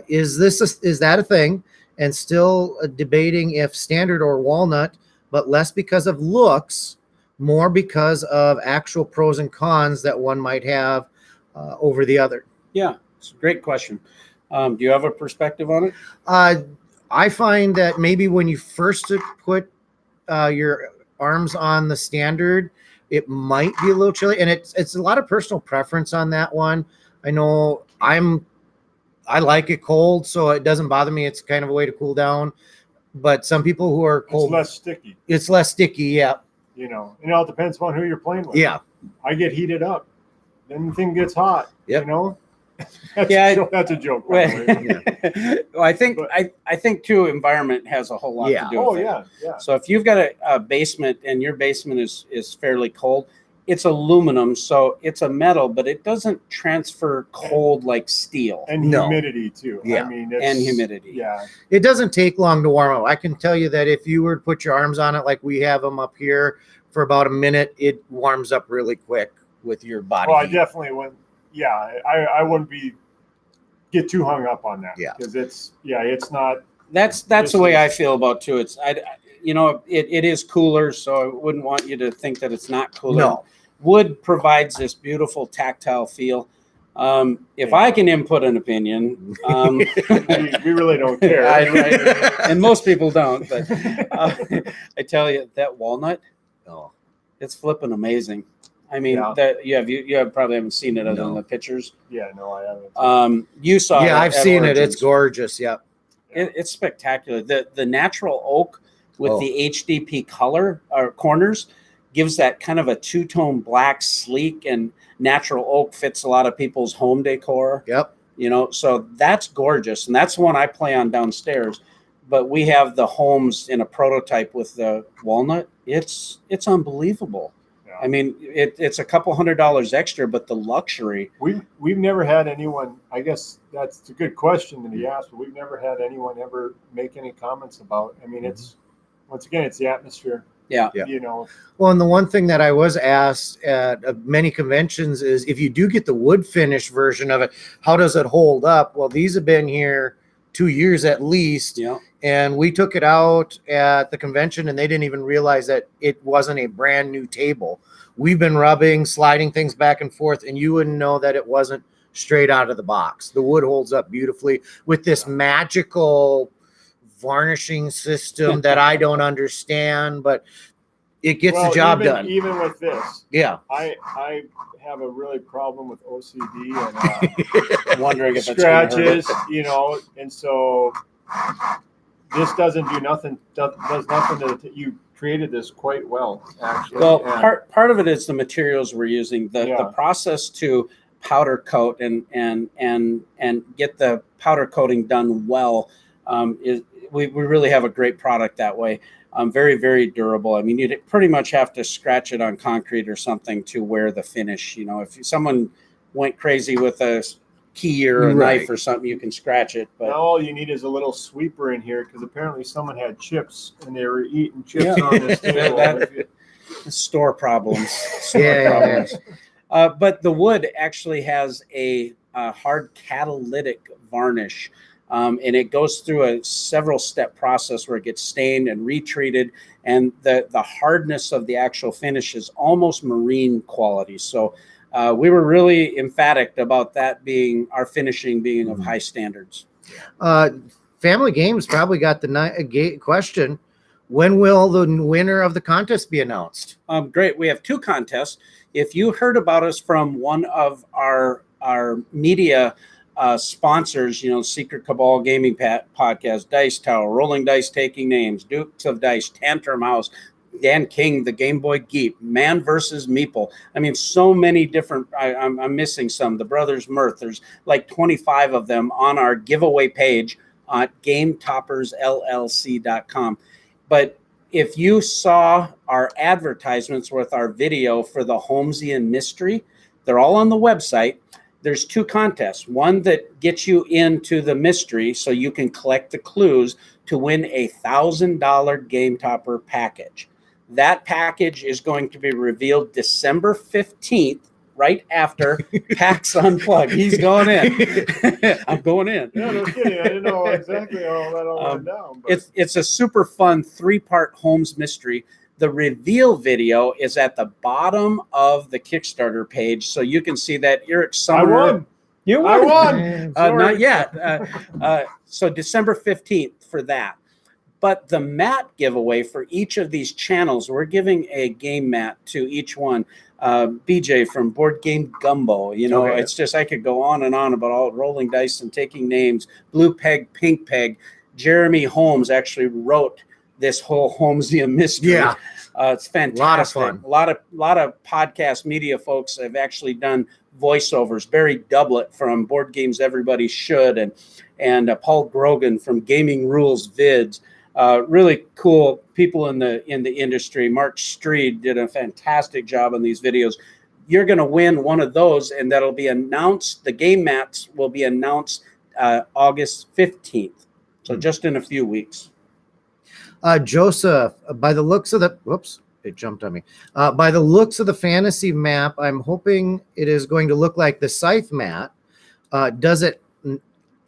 Is that a thing? And still debating if standard or walnut, but less because of looks, more because of actual pros and cons that one might have over the other. Yeah, it's a great question. Do you have a perspective on it? I find that maybe when you first put your arms on the standard, it might be a little chilly, and it's a lot of personal preference on that one. I know I like it cold, so it doesn't bother me. It's kind of a way to cool down. But some people who are cold, it's less sticky. Yeah. You know, and it all depends upon who you're playing with. Yeah. I get heated up, then the thing gets hot. Yep. You know. That's a joke. Well, I think too, environment has a whole lot to do with it. Yeah. So if you've got a basement and your basement is fairly cold, it's aluminum, so it's a metal, but it doesn't transfer cold like steel. And humidity too. Yeah. I mean, and humidity. Yeah. It doesn't take long to warm up. I can tell you that if you were to put your arms on it like we have them up here for about a minute, it warms up really quick with your body. Well, I definitely wouldn't. Yeah, I wouldn't get too hung up on that. Yeah. Because it's not. That's the way I feel about too. It's it is cooler, so I wouldn't want you to think that it's not cooler. No. Wood provides this beautiful tactile feel. If I can input an opinion, we really don't care. And most people don't. But I tell you, that walnut, it's flipping amazing. I mean, that you probably haven't seen it other than the pictures. Yeah, no, I haven't. You saw it. Yeah, I've seen it. Origins. It's gorgeous. Yeah. It's spectacular. The natural oak with the HDP color or corners gives that kind of a two-tone black, sleek, and natural oak fits a lot of people's home decor. Yep. You know, so that's gorgeous, and that's the one I play on downstairs. But we have the homes in a prototype with the walnut. It's unbelievable. Yeah. I mean, it's a couple $100 extra, but the luxury. We've never had anyone. I guess that's a good question that he asked, but we've never had anyone ever make any comments about. I mean, it's once again, it's the atmosphere. Yeah. You know. Well, and the one thing that I was asked at many conventions is if you do get the wood finish version of it, how does it hold up? Well, these have been here 2 years at least. Yeah. And we took it out at the convention and they didn't even realize that it wasn't a brand new table. We've been rubbing, sliding things back and forth, and you wouldn't know that it wasn't straight out of the box. The wood holds up beautifully with this magical varnishing system that I don't understand, but it gets the job done. Even with this, Yeah. I have a really problem with OCD and Wondering if it's gonna hurt scratches, it. you know, and so this doesn't do nothing. Does nothing to you. Created this quite well, actually. Well, And part of it is the materials we're using. The process to powder coat and get the powder coating done well is we really have a great product that way. Very, very durable. I mean, you'd pretty much have to scratch it on concrete or something to wear the finish. You know, if someone went crazy with a key or a knife or something, you can scratch it. But now all you need is a little sweeper in here because apparently someone had chips and they were eating chips on this table. store problems. Yeah. But the wood actually has a hard catalytic varnish. And it goes through a several step process where it gets stained and retreated, and the hardness of the actual finish is almost marine quality. So we were really emphatic about that being our finishing being of high standards. Family Games probably got the question: when will the winner of the contest be announced? Great. We have two contests. If you heard about us from one of our media sponsors, you know, Secret Cabal Gaming Podcast, Dice Tower, Rolling Dice Taking Names, Dukes of Dice, Tantrum House, Dan King, the Game Boy Geek, Man versus Meeple. I mean, so many different, I'm missing some. The Brothers Mirth, there's like 25 of them on our giveaway page at GameToppersLLC.com. But if you saw our advertisements with our video for the Holmesian Mystery, they're all on the website. There's two contests. One that gets you into the mystery so you can collect the clues to win a $1,000 Game Topper package. That package is going to be revealed December 15th, right after PAX Unplugged. He's going in. I'm going in. Yeah, no kidding. I didn't know exactly how that all went down. But It's a super fun 3-part Holmes mystery. The reveal video is at the bottom of the Kickstarter page, so you can see that Eric Summer. I won. You I won. won. Not yet. So December 15th for that. But the mat giveaway for each of these channels, we're giving a game mat to each one. BJ from Board Game Gumbo, you know, Okay. it's just, I could go on and on about all rolling dice and taking names. Blue Peg, Pink Peg. Jeremy Holmes actually wrote this whole Holmesian mystery. Yeah. It's fantastic. Lot of fun. A lot of podcast media folks have actually done voiceovers. Barry Doublet from Board Games Everybody Should, and Paul Grogan from Gaming Rules Vids. Really cool people in the industry. Mark Streed did a fantastic job on these videos. You're going to win one of those, and that'll be announced. The game mats will be announced August 15th. So just in a few weeks. Joseph, by the looks of the, whoops, it jumped on me. By the looks of the fantasy map, I'm hoping it is going to look like the Scythe mat. Does it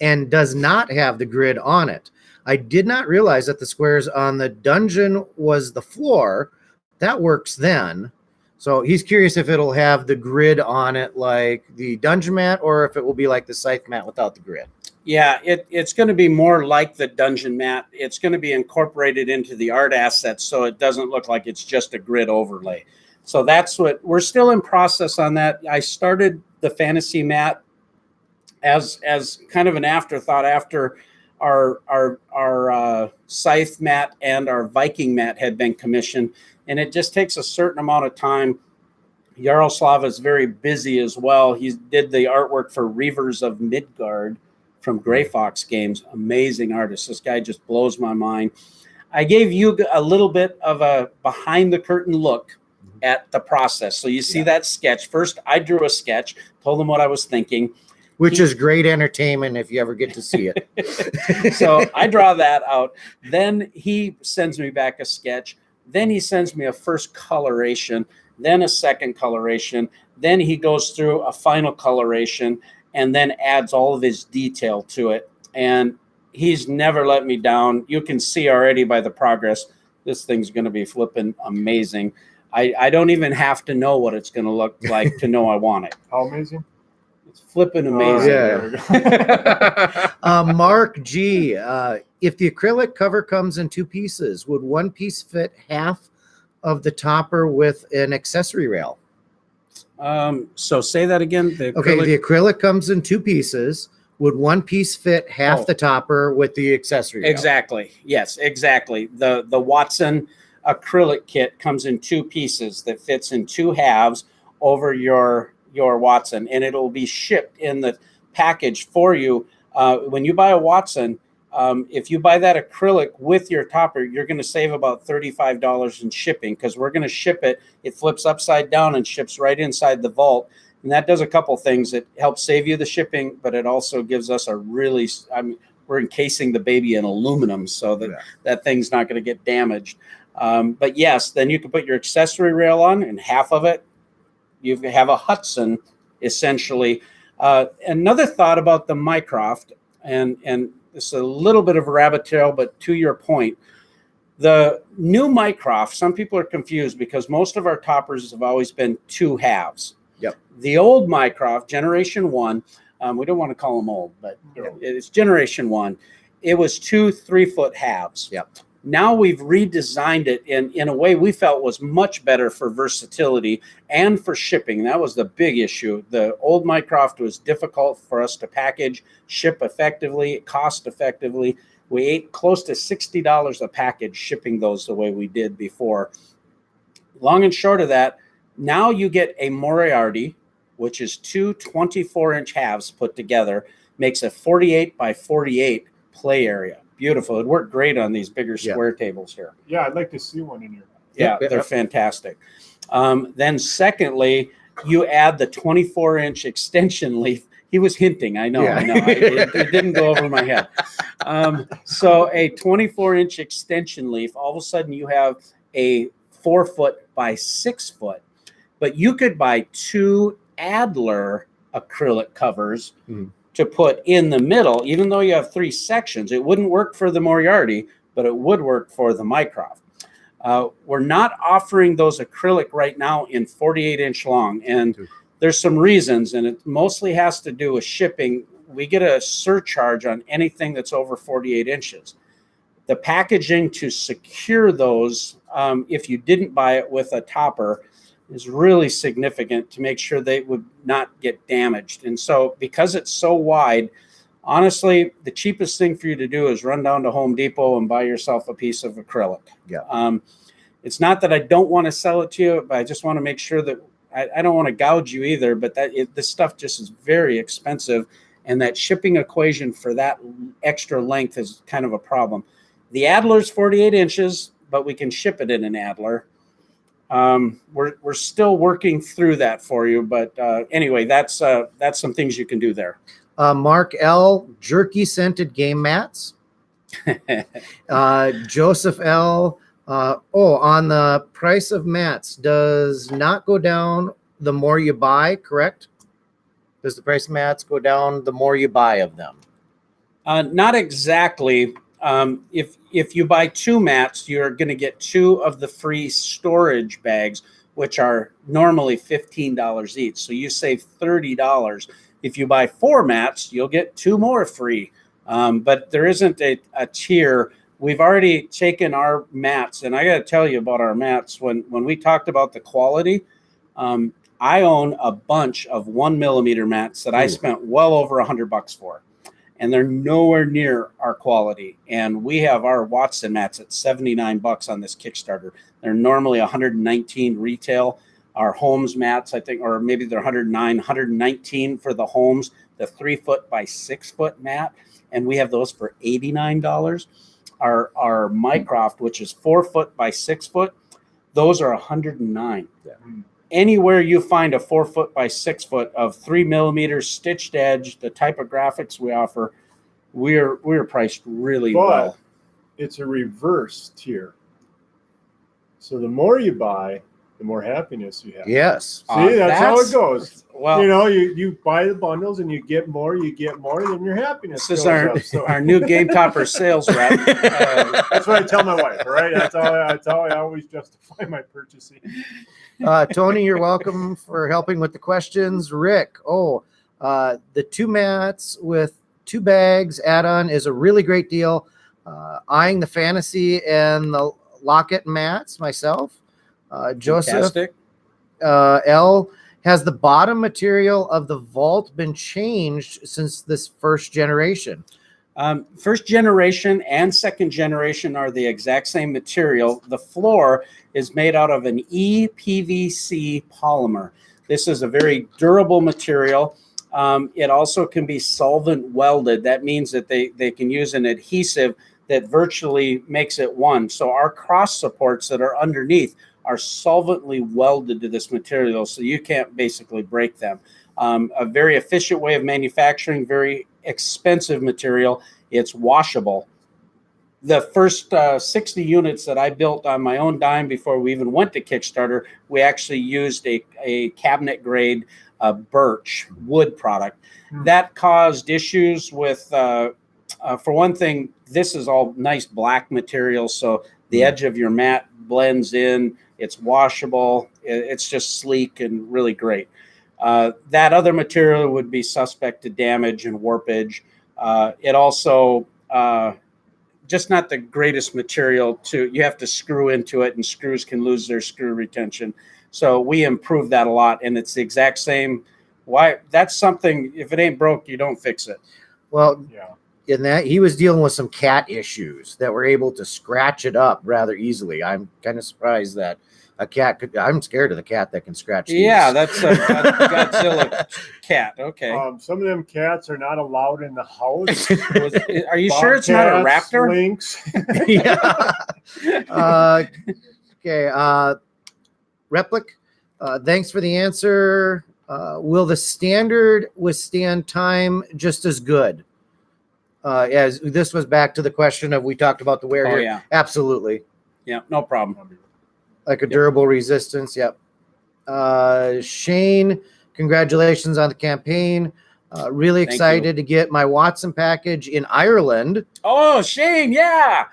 and does not have the grid on it? I did not realize that the squares on the dungeon was the floor. That works then. So he's curious if it'll have the grid on it like the dungeon mat, or if it will be like the Scythe mat without the grid. Yeah, it's going to be more like the dungeon mat. It's going to be incorporated into the art assets, so it doesn't look like it's just a grid overlay. So that's what we're still in process on that. I started the fantasy mat as kind of an afterthought after our scythe mat and our Viking mat had been commissioned, and it just takes a certain amount of time. Yaroslav is very busy as well. He did the artwork for Reavers of Midgard from Grey Fox Games. Amazing artist. This guy just blows my mind. I gave you a little bit of a behind the curtain look at the process. So you see that sketch. First, I drew a sketch, told him what I was thinking. Which is great entertainment if you ever get to see it. So I draw that out. Then he sends me back a sketch. Then he sends me a first coloration, then a second coloration. Then he goes through a final coloration and then adds all of his detail to it. And he's never let me down. You can see already by the progress, this thing's going to be flipping amazing. I don't even have to know what it's going to look like to know I want it. How amazing? It's flipping amazing. Mark G, if the acrylic cover comes in two pieces, would one piece fit half of the topper with an accessory rail? So say that again. The acrylic comes in two pieces. Would one piece fit half the topper with the accessory rail? Exactly. Yes, exactly. The Watson acrylic kit comes in two pieces that fits in two halves over your Watson, and it'll be shipped in the package for you. When you buy a Watson, if you buy that acrylic with your topper, you're going to save about $35 in shipping, because we're going to ship it. It flips upside down and ships right inside the vault. And that does a couple things. It helps save you the shipping, but it also gives us a really, we're encasing the baby in aluminum so that that thing's not going to get damaged. But yes, then you can put your accessory rail on, and half of it, you have a Hudson, essentially. Another thought about the Mycroft, and this is a little bit of a rabbit trail, but to your point, the new Mycroft, some people are confused because most of our toppers have always been two halves. Yep. The old Mycroft, Generation 1, we don't want to call them old, but it's Generation 1. It was 2 3-foot halves. Yep. Now we've redesigned it in a way we felt was much better for versatility and for shipping. That was the big issue. The old Mycroft was difficult for us to package, ship effectively, cost effectively. We ate close to $60 a package shipping those the way we did before. Long and short of that, now you get a Moriarty, which is two 24-inch halves put together, makes a 48 by 48 play area. Beautiful. It worked great on these bigger square tables here. Yeah, I'd like to see one in here. Yeah, they're fantastic. Then secondly, you add the 24-inch extension leaf. He was hinting. I know. It didn't go over my head. So a 24-inch extension leaf, all of a sudden you have a 4-foot by 6-foot. But you could buy two Adler acrylic covers to put in the middle, even though you have 3 sections. It wouldn't work for the Moriarty, but it would work for the Mycroft. We're not offering those acrylic right now in 48-inch long, and there's some reasons, and it mostly has to do with shipping. We get a surcharge on anything that's over 48 inches. The packaging to secure those, if you didn't buy it with a topper, is really significant to make sure they would not get damaged. And so because it's so wide, honestly, the cheapest thing for you to do is run down to Home Depot and buy yourself a piece of acrylic. Yeah. It's not that I don't want to sell it to you, but I just want to make sure that I don't want to gouge you either, but this stuff just is very expensive. And that shipping equation for that extra length is kind of a problem. The Adler's 48 inches, but we can ship it in an Adler. We're still working through that for you, but anyway, that's some things you can do there. Mark L, jerky scented game mats. Joseph L, on the price of mats does not go down the more you buy, correct? Does the price of mats go down the more you buy of them? Not exactly. If you buy 2 mats, you're going to get 2 of the free storage bags, which are normally $15 each. So you save $30. If you buy 4 mats, you'll get 2 more free. But there isn't a tier. We've already taken our mats, and I got to tell you about our mats. When we talked about the quality, I own a bunch of 1 millimeter mats that I spent well over $100 for. and they're nowhere near our quality. And we have our Watson mats at $79 on this Kickstarter. They're normally 119 retail. Our Holmes mats, I think, or maybe they're 119 for the Holmes, the 3 foot by 6 foot mat, and we have those for $89. Our Mycroft, which is 4 foot by 6 foot, those are 109. Yeah. Anywhere you find a 4 foot by 6 foot of 3 millimeters stitched edge, the type of graphics we offer, we're priced really well. It's a reverse tier. So the more you buy, the more happiness you have. Yes. See, that's how it goes. Well, You know, you buy the bundles and you get more, then your happiness this is goes our up. So our new Game Topper sales rep. that's what I tell my wife, right? That's how I always justify my purchasing. Tony, you're welcome for helping with the questions. Rick, the 2 mats with 2 bags add-on is a really great deal. Eyeing the fantasy and the locket mats myself. Joseph Fantastic. L, has the bottom material of the vault been changed since this first generation? First generation and second generation are the exact same material. The floor is made out of an ePVC polymer. This is a very durable material. It also can be solvent welded. That means that they can use an adhesive that virtually makes it one. So our cross supports that are underneath are solvently welded to this material, so you can't basically break them. A very efficient way of manufacturing, very expensive material. It's washable. The first 60 units that I built on my own dime before we even went to Kickstarter, we actually used a cabinet grade birch wood product. That caused issues with, for one thing, this is all nice black material, so the edge of your mat blends in. It's washable. It's just sleek and really great. That other material would be suspect to damage and warpage. It also just not the greatest material you have to screw into it, and screws can lose their screw retention. So we improved that a lot, and it's the exact same. Why? That's something, if it ain't broke, you don't fix it. Well, Yeah. in that he was dealing with some cat issues that were able to scratch it up rather easily. I'm kind of surprised that a cat could. I'm scared of the cat that can scratch these. Yeah, that's a Godzilla cat. Okay. Some of them cats are not allowed in the house. Are you sure it's not a Bobcats, raptor? Lynx. Yeah. Okay. Replic. Thanks for the answer. Will the standard withstand time just as good? As this was back to the question of we talked about the wear here. Yeah. Absolutely. Yeah, no problem. Like a durable resistance. Yep. Shane, congratulations on the campaign. Really Thank excited to get my Watson package in Ireland. Oh, Shane, yeah.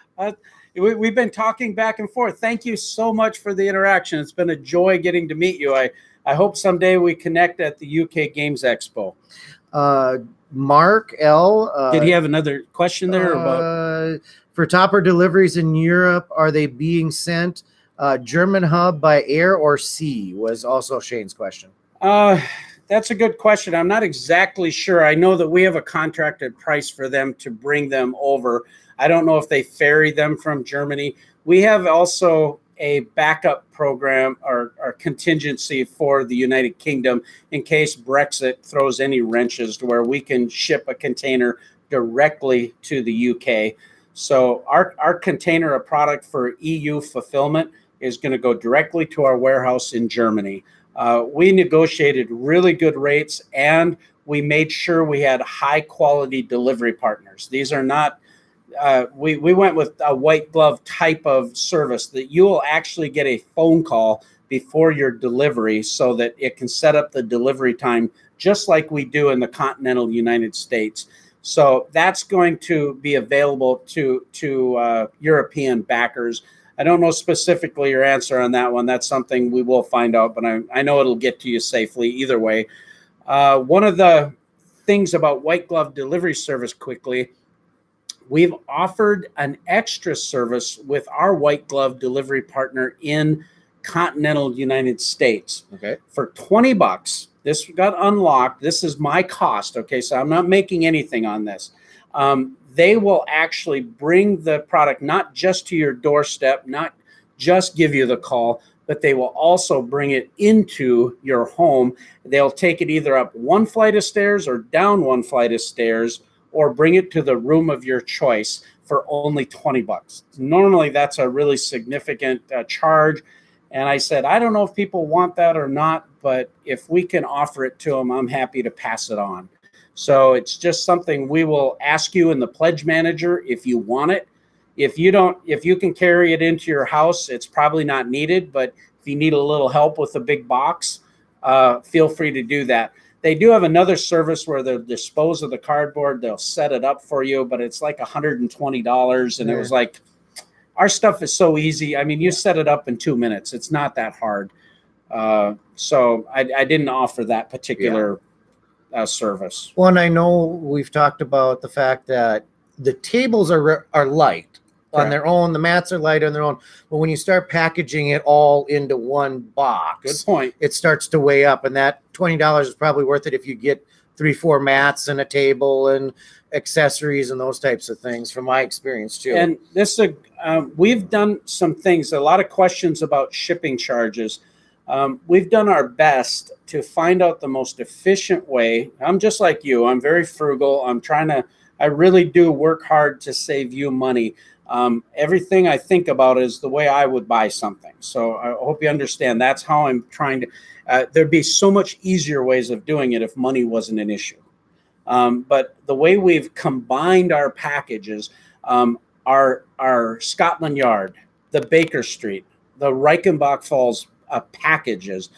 We've been talking back and forth. Thank you so much for the interaction. It's been a joy getting to meet you. I hope someday we connect at the UK Games Expo. Mark L. Did he have another question there about? For topper deliveries in Europe, are they being sent German hub by air or sea? Was also Shane's question. That's a good question. I'm not exactly sure. I know that we have a contracted price for them to bring them over. I don't know if they ferry them from Germany. We have also a backup program or contingency for the United Kingdom in case Brexit throws any wrenches, to where we can ship a container directly to the UK. So our container of product for EU fulfillment is going to go directly to our warehouse in Germany. We negotiated really good rates, and we made sure we had high quality delivery partners. These are not, we went with a white glove type of service that you will actually get a phone call before your delivery so that it can set up the delivery time just like we do in the continental United States. So that's going to be available to European backers. I don't know specifically your answer on that one. That's something we will find out, but I know it'll get to you safely either way. One of the things about white glove delivery service quickly, we've offered an extra service with our white glove delivery partner in continental United States. Okay. For $20, this got unlocked. This is my cost. Okay. So I'm not making anything on this. They will actually bring the product not just to your doorstep, not just give you the call, but they will also bring it into your home. They'll take it either up one flight of stairs or down one flight of stairs, or bring it to the room of your choice for only $20. Normally, that's a really significant charge. And I said, I don't know if people want that or not, but if we can offer it to them, I'm happy to pass it on. So it's just something we will ask you in the pledge manager if you want it. If you can carry it into your house, it's probably not needed. But if you need a little help with a big box, feel free to do that. They do have another service where they'll dispose of the cardboard. They'll set it up for you, but it's like $120. And it was like, our stuff is so easy. I mean, you set it up in 2 minutes. It's not that hard. So I didn't offer that particular service. Well, and I know we've talked about the fact that the tables are light on their own. The mats are light on their own. But when you start packaging it all into one box, Good point. it starts to weigh up. And that $20 is probably worth it if you get 3-4 mats and a table and accessories and those types of things, from my experience too. And this, we've done some things, a lot of questions about shipping charges. We've done our best to find out the most efficient way. I'm just like you. I'm very frugal. I really do work hard to save you money. Everything I think about is the way I would buy something. So I hope you understand that's how I'm trying to, there'd be so much easier ways of doing it if money wasn't an issue. But the way we've combined our packages, our Scotland Yard, the Baker Street, the Reichenbach Falls packages,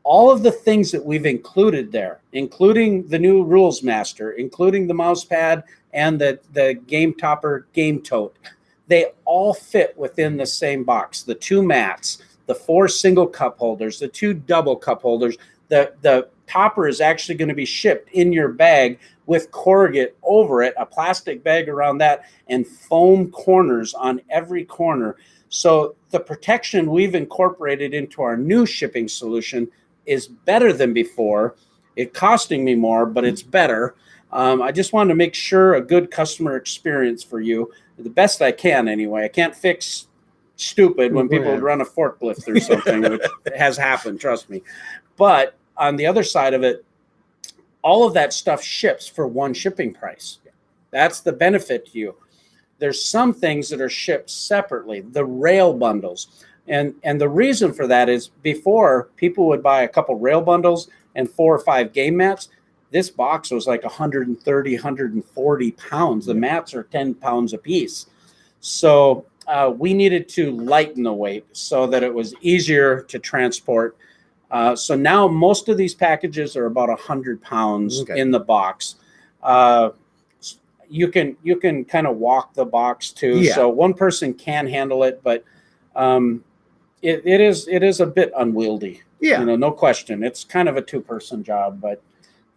all of the things that we've included there, including the new Rules Master, including the mouse pad and the Game Topper Game Tote, they all fit within the same box. The 2 mats, the 4 single cup holders, the 2 double cup holders. The topper is actually going to be shipped in your bag with corrugate over it, a plastic bag around that, and foam corners on every corner. So the protection we've incorporated into our new shipping solution is better than before. It's costing me more, but it's better. I just wanted to make sure a good customer experience for you, the best I can anyway. I can't fix stupid when people run a forklift or something, which has happened, trust me. But on the other side of it, all of that stuff ships for one shipping price. That's the benefit to you. There's some things that are shipped separately, the rail bundles. And the reason for that is before, people would buy a couple rail bundles and 4 or 5 game mats. This box was like 130, 140 pounds. The mats are 10 pounds a piece. So we needed to lighten the weight so that it was easier to transport. So now most of these packages are about 100 pounds in the box. You can kind of walk the box too. Yeah. So one person can handle it, but it is a bit unwieldy. Yeah, no question. It's kind of a 2-person job, but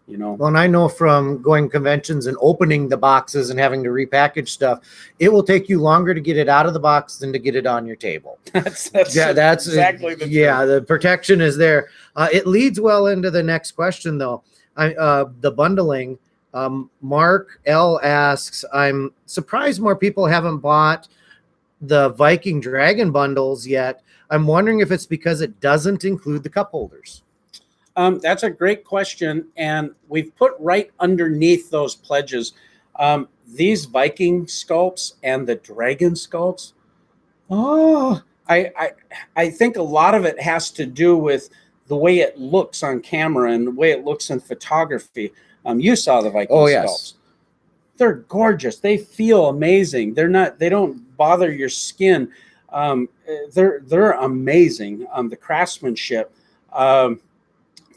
Well, and I know from going conventions and opening the boxes and having to repackage stuff, it will take you longer to get it out of the box than to get it on your table. That's exactly the truth. The protection is there. It leads well into the next question, though. The bundling. Mark L asks, I'm surprised more people haven't bought the Viking Dragon bundles yet. I'm wondering if it's because it doesn't include the cup holders. That's a great question, and we've put right underneath those pledges these Viking sculpts and the dragon sculpts. I think a lot of it has to do with the way it looks on camera and the way it looks in photography. You saw the Viking sculpts. They're gorgeous. They feel amazing. They don't bother your skin. They're amazing. The craftsmanship.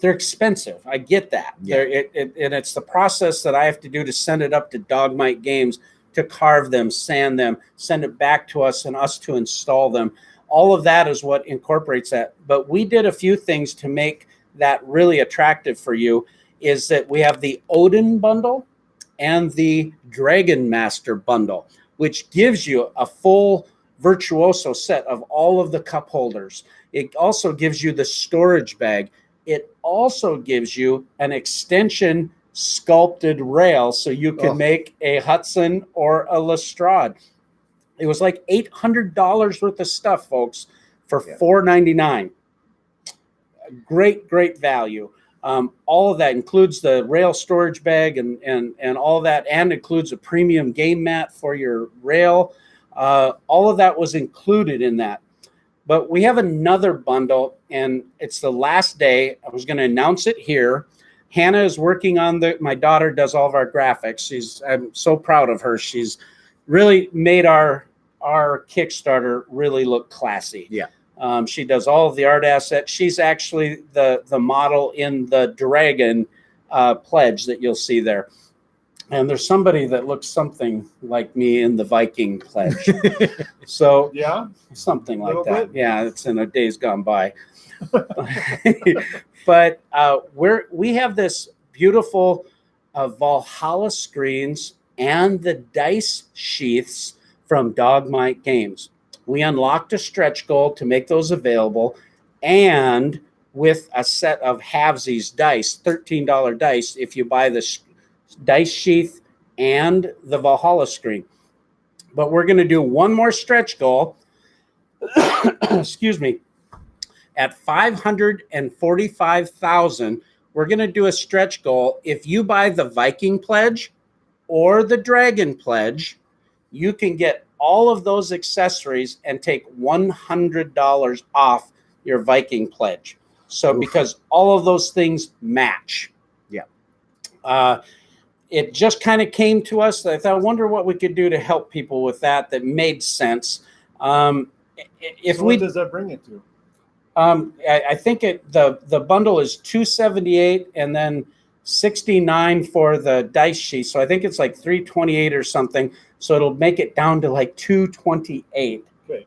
They're expensive. I get that. Yeah. And it's the process that I have to do to send it up to Dogmite Games to carve them, sand them, send it back to us and us to install them. All of that is what incorporates that. But we did a few things to make that really attractive for you, is that we have the Odin bundle and the Dragon Master bundle, which gives you a full virtuoso set of all of the cup holders. It also gives you the storage bag. It also gives you an extension sculpted rail so you could make a Hudson or a Lestrade. It was like $800 worth of stuff, folks, for $4.99. Great value. All of that includes the rail storage bag and all of that, and includes a premium game mat for your rail. All of that was included in that. But we have another bundle, and it's the last day. I was going to announce it here. Hannah is working on my daughter does all of our graphics. I'm so proud of her. She's really made our Kickstarter really look classy. Yeah. She does all of the art assets. She's actually the model in the dragon pledge that you'll see there. And there's somebody that looks something like me in the Viking pledge. So yeah, something like that. Bit. Yeah, it's in a days gone by. But we have this beautiful Valhalla screens and the dice sheaths from Dogmite Games. We unlocked a stretch goal to make those available, and with a set of halvesies dice, $13 dice, if you buy the dice sheath and the Valhalla screen. But we're going to do one more stretch goal. Excuse me. At 545,000, we're going to do a stretch goal. If you buy the Viking pledge or the Dragon pledge, you can get all of those accessories and take $100 off your Viking pledge. So because all of those things match. Yeah. It just kind of came to us. I thought, I wonder what we could do to help people with that made sense. What does that bring it to? I think the bundle is $278 and then $69 for the dice sheet. So I think it's like $328 or something. So it'll make it down to like $228. Okay,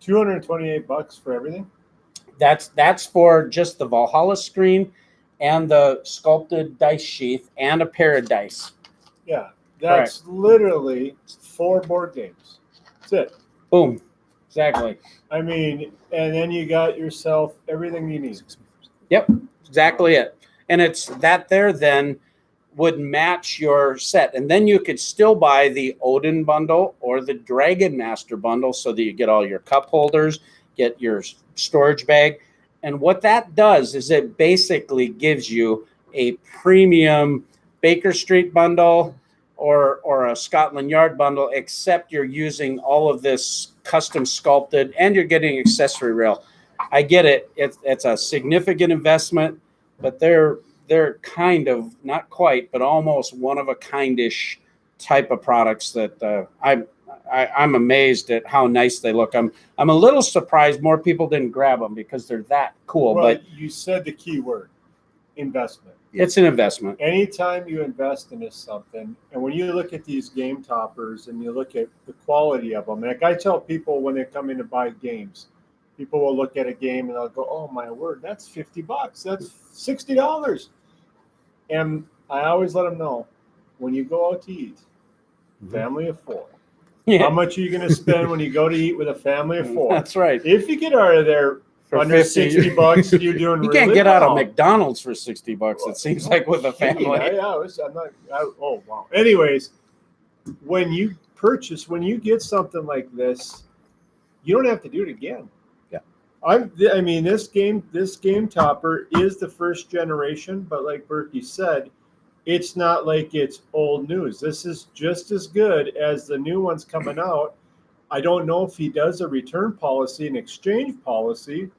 $228 for everything. That's for just the Valhalla screen and the sculpted dice sheath and a pair of dice. Yeah, that's literally 4 board games. That's it. Boom. Exactly. I mean, and then you got yourself everything you need. Yep, exactly it. And it's that there then would match your set. And then you could still buy the Odin bundle or the Dragon Master bundle so that you get all your cup holders, get your storage bag. And what that does is it basically gives you a premium Baker Street bundle or a Scotland Yard bundle, except you're using all of this custom sculpted and you're getting accessory rail. I get it. It's a significant investment, but they're kind of, not quite, but almost one of a kind-ish type of products that I'm amazed at how nice they look. I'm a little surprised more people didn't grab them because they're that cool. Well, but you said the key word, investment. It's an investment. Anytime you invest into something, and when you look at these game toppers and you look at the quality of them, like I tell people when they come in to buy games, people will look at a game and they'll go, "Oh my word, that's $50. That's $60." And I always let them know, when you go out to eat, family of 4. Yeah. How much are you going to spend when you go to eat with a family of 4? That's right. If you get out of there For under $60, you're doing. You really can't get out of well. McDonald's for $60. It seems like with a family. Oh wow. Anyways, when you get something like this, you don't have to do it again. Yeah. I mean, this game topper is the first generation, but like Burky said, it's not like it's old news. This is just as good as the new ones coming out. I don't know if he does a return policy, an exchange policy,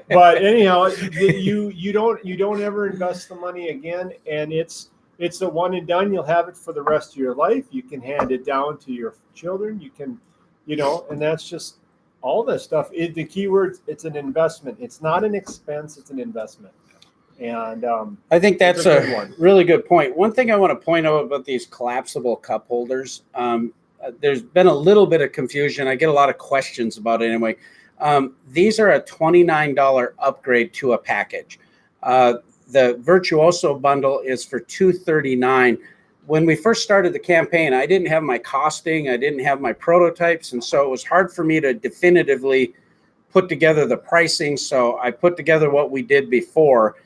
but anyhow, you don't ever invest the money again, and it's a one and done. You'll have it for the rest of your life. You can hand it down to your children. You can, and that's just all this stuff. The keyword, it's an investment. It's not an expense. It's an investment. And I think that's a really good point. One thing I want to point out about these collapsible cup holders, there's been a little bit of confusion. I get a lot of questions about it anyway. These are a $29 upgrade to a package. The Virtuoso bundle is for $239. When we first started the campaign, I didn't have my costing, I didn't have my prototypes, and so it was hard for me to definitively put together the pricing. So I put together what we did before.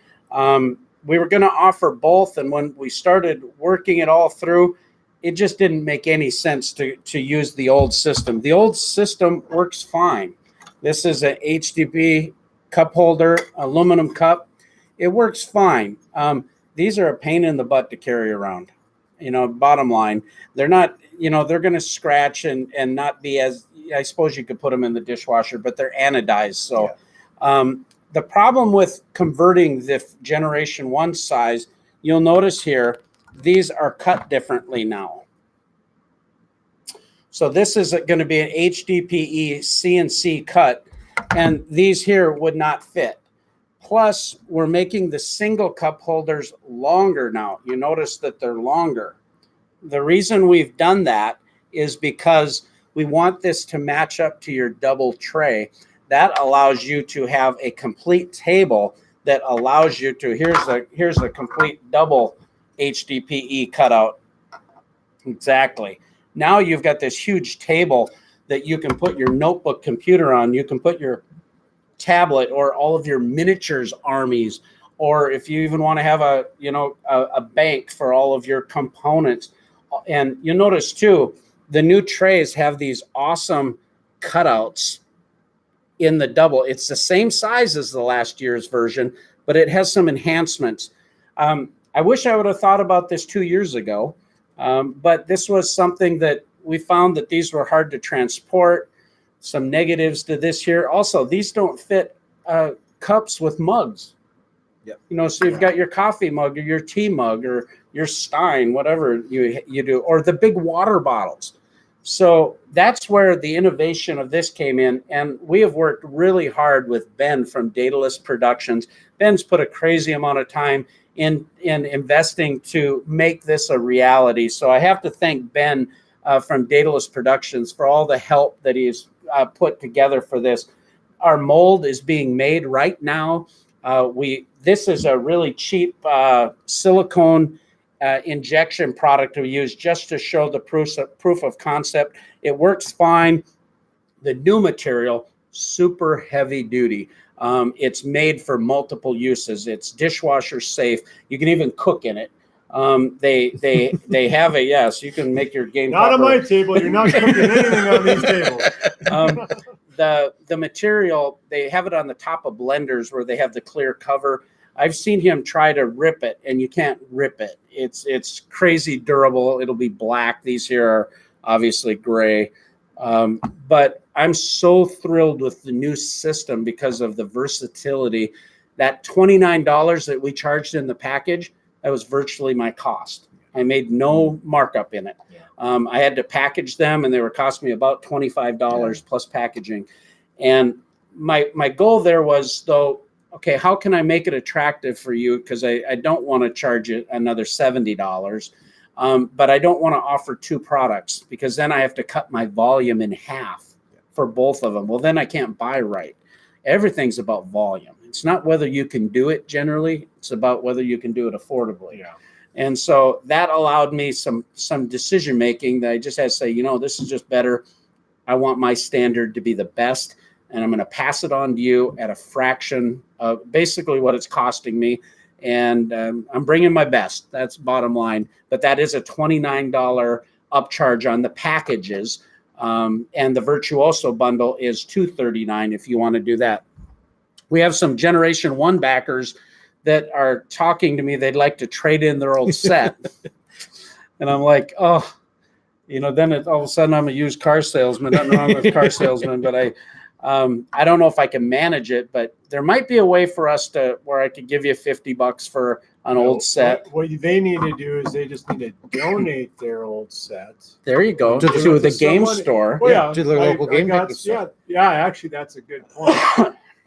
we were going to offer both, and when we started working it all through, it just didn't make any sense to use the old system. The old system works fine. This is an HDP cup holder, aluminum cup. It works fine. These are a pain in the butt to carry around. Bottom line, they're not, they're going to scratch and not be as, I suppose you could put them in the dishwasher, but they're anodized. So the problem with converting the Generation 1 size, you'll notice here, these are cut differently now. So this is going to be an HDPE CNC cut, and these here would not fit. Plus, we're making the single cup holders longer now. You notice that they're longer. The reason we've done that is because we want this to match up to your double tray. That allows you to have a complete table that allows you to, here's a complete double HDPE cutout. Exactly. Now you've got this huge table that you can put your notebook computer on. You can put your tablet or all of your miniatures armies, or if you even want to have a bank for all of your components. And you'll notice too, the new trays have these awesome cutouts in the double. It's the same size as the last year's version, but it has some enhancements. I wish I would have thought about this 2 years ago, but this was something that we found that these were hard to transport. Some negatives to this here. Also, these don't fit cups with mugs. Yep. So you've got your coffee mug or your tea mug or your Stein, whatever you do, or the big water bottles. So that's where the innovation of this came in. And we have worked really hard with Ben from Daedalus Productions. Ben's put a crazy amount of time in investing to make this a reality. So I have to thank Ben from Daedalus Productions for all the help that he's put together for this. Our mold is being made right now. This is a really cheap silicone injection product we use just to show the proof of concept. It works fine. The new material, super heavy duty. It's made for multiple uses. It's dishwasher safe. You can even cook in it. They have a, yes, you can make your game. Not on my table. You're not cooking anything on these tables. The material, they have it on the top of blenders where they have the clear cover. I've seen him try to rip it, and you can't rip it. It's crazy durable. It'll be black. These here are obviously gray. But I'm so thrilled with the new system because of the versatility. That $29 that we charged in the package, that was virtually my cost. I made no markup in it. I had to package them, and they were costing me about $25 plus packaging. And my goal there was, though, okay, how can I make it attractive for you? Because I don't want to charge it another $70, but I don't want to offer two products because then I have to cut my volume in half for both of them. Well, then I can't buy right. Everything's about volume. It's not whether you can do it generally. It's about whether you can do it affordably. Yeah. And so that allowed me some decision making that I just had to say, this is just better. I want my standard to be the best, and I'm going to pass it on to you at a fraction of basically what it's costing me. And I'm bringing my best. That's bottom line. But that is a $29 upcharge on the packages. And the Virtuoso bundle is $239 if you want to do that. We have some Generation 1 backers that are talking to me. They'd like to trade in their old set. And I'm like, oh, then all of a sudden I'm a used car salesman. Nothing wrong with car salesman, but I don't know if I can manage it, but there might be a way for us where I could give you $50 for an old set. What they need to do is they just need to donate their old sets. There you go. To the game store. Well, to the local game store. Yeah, actually, that's a good point.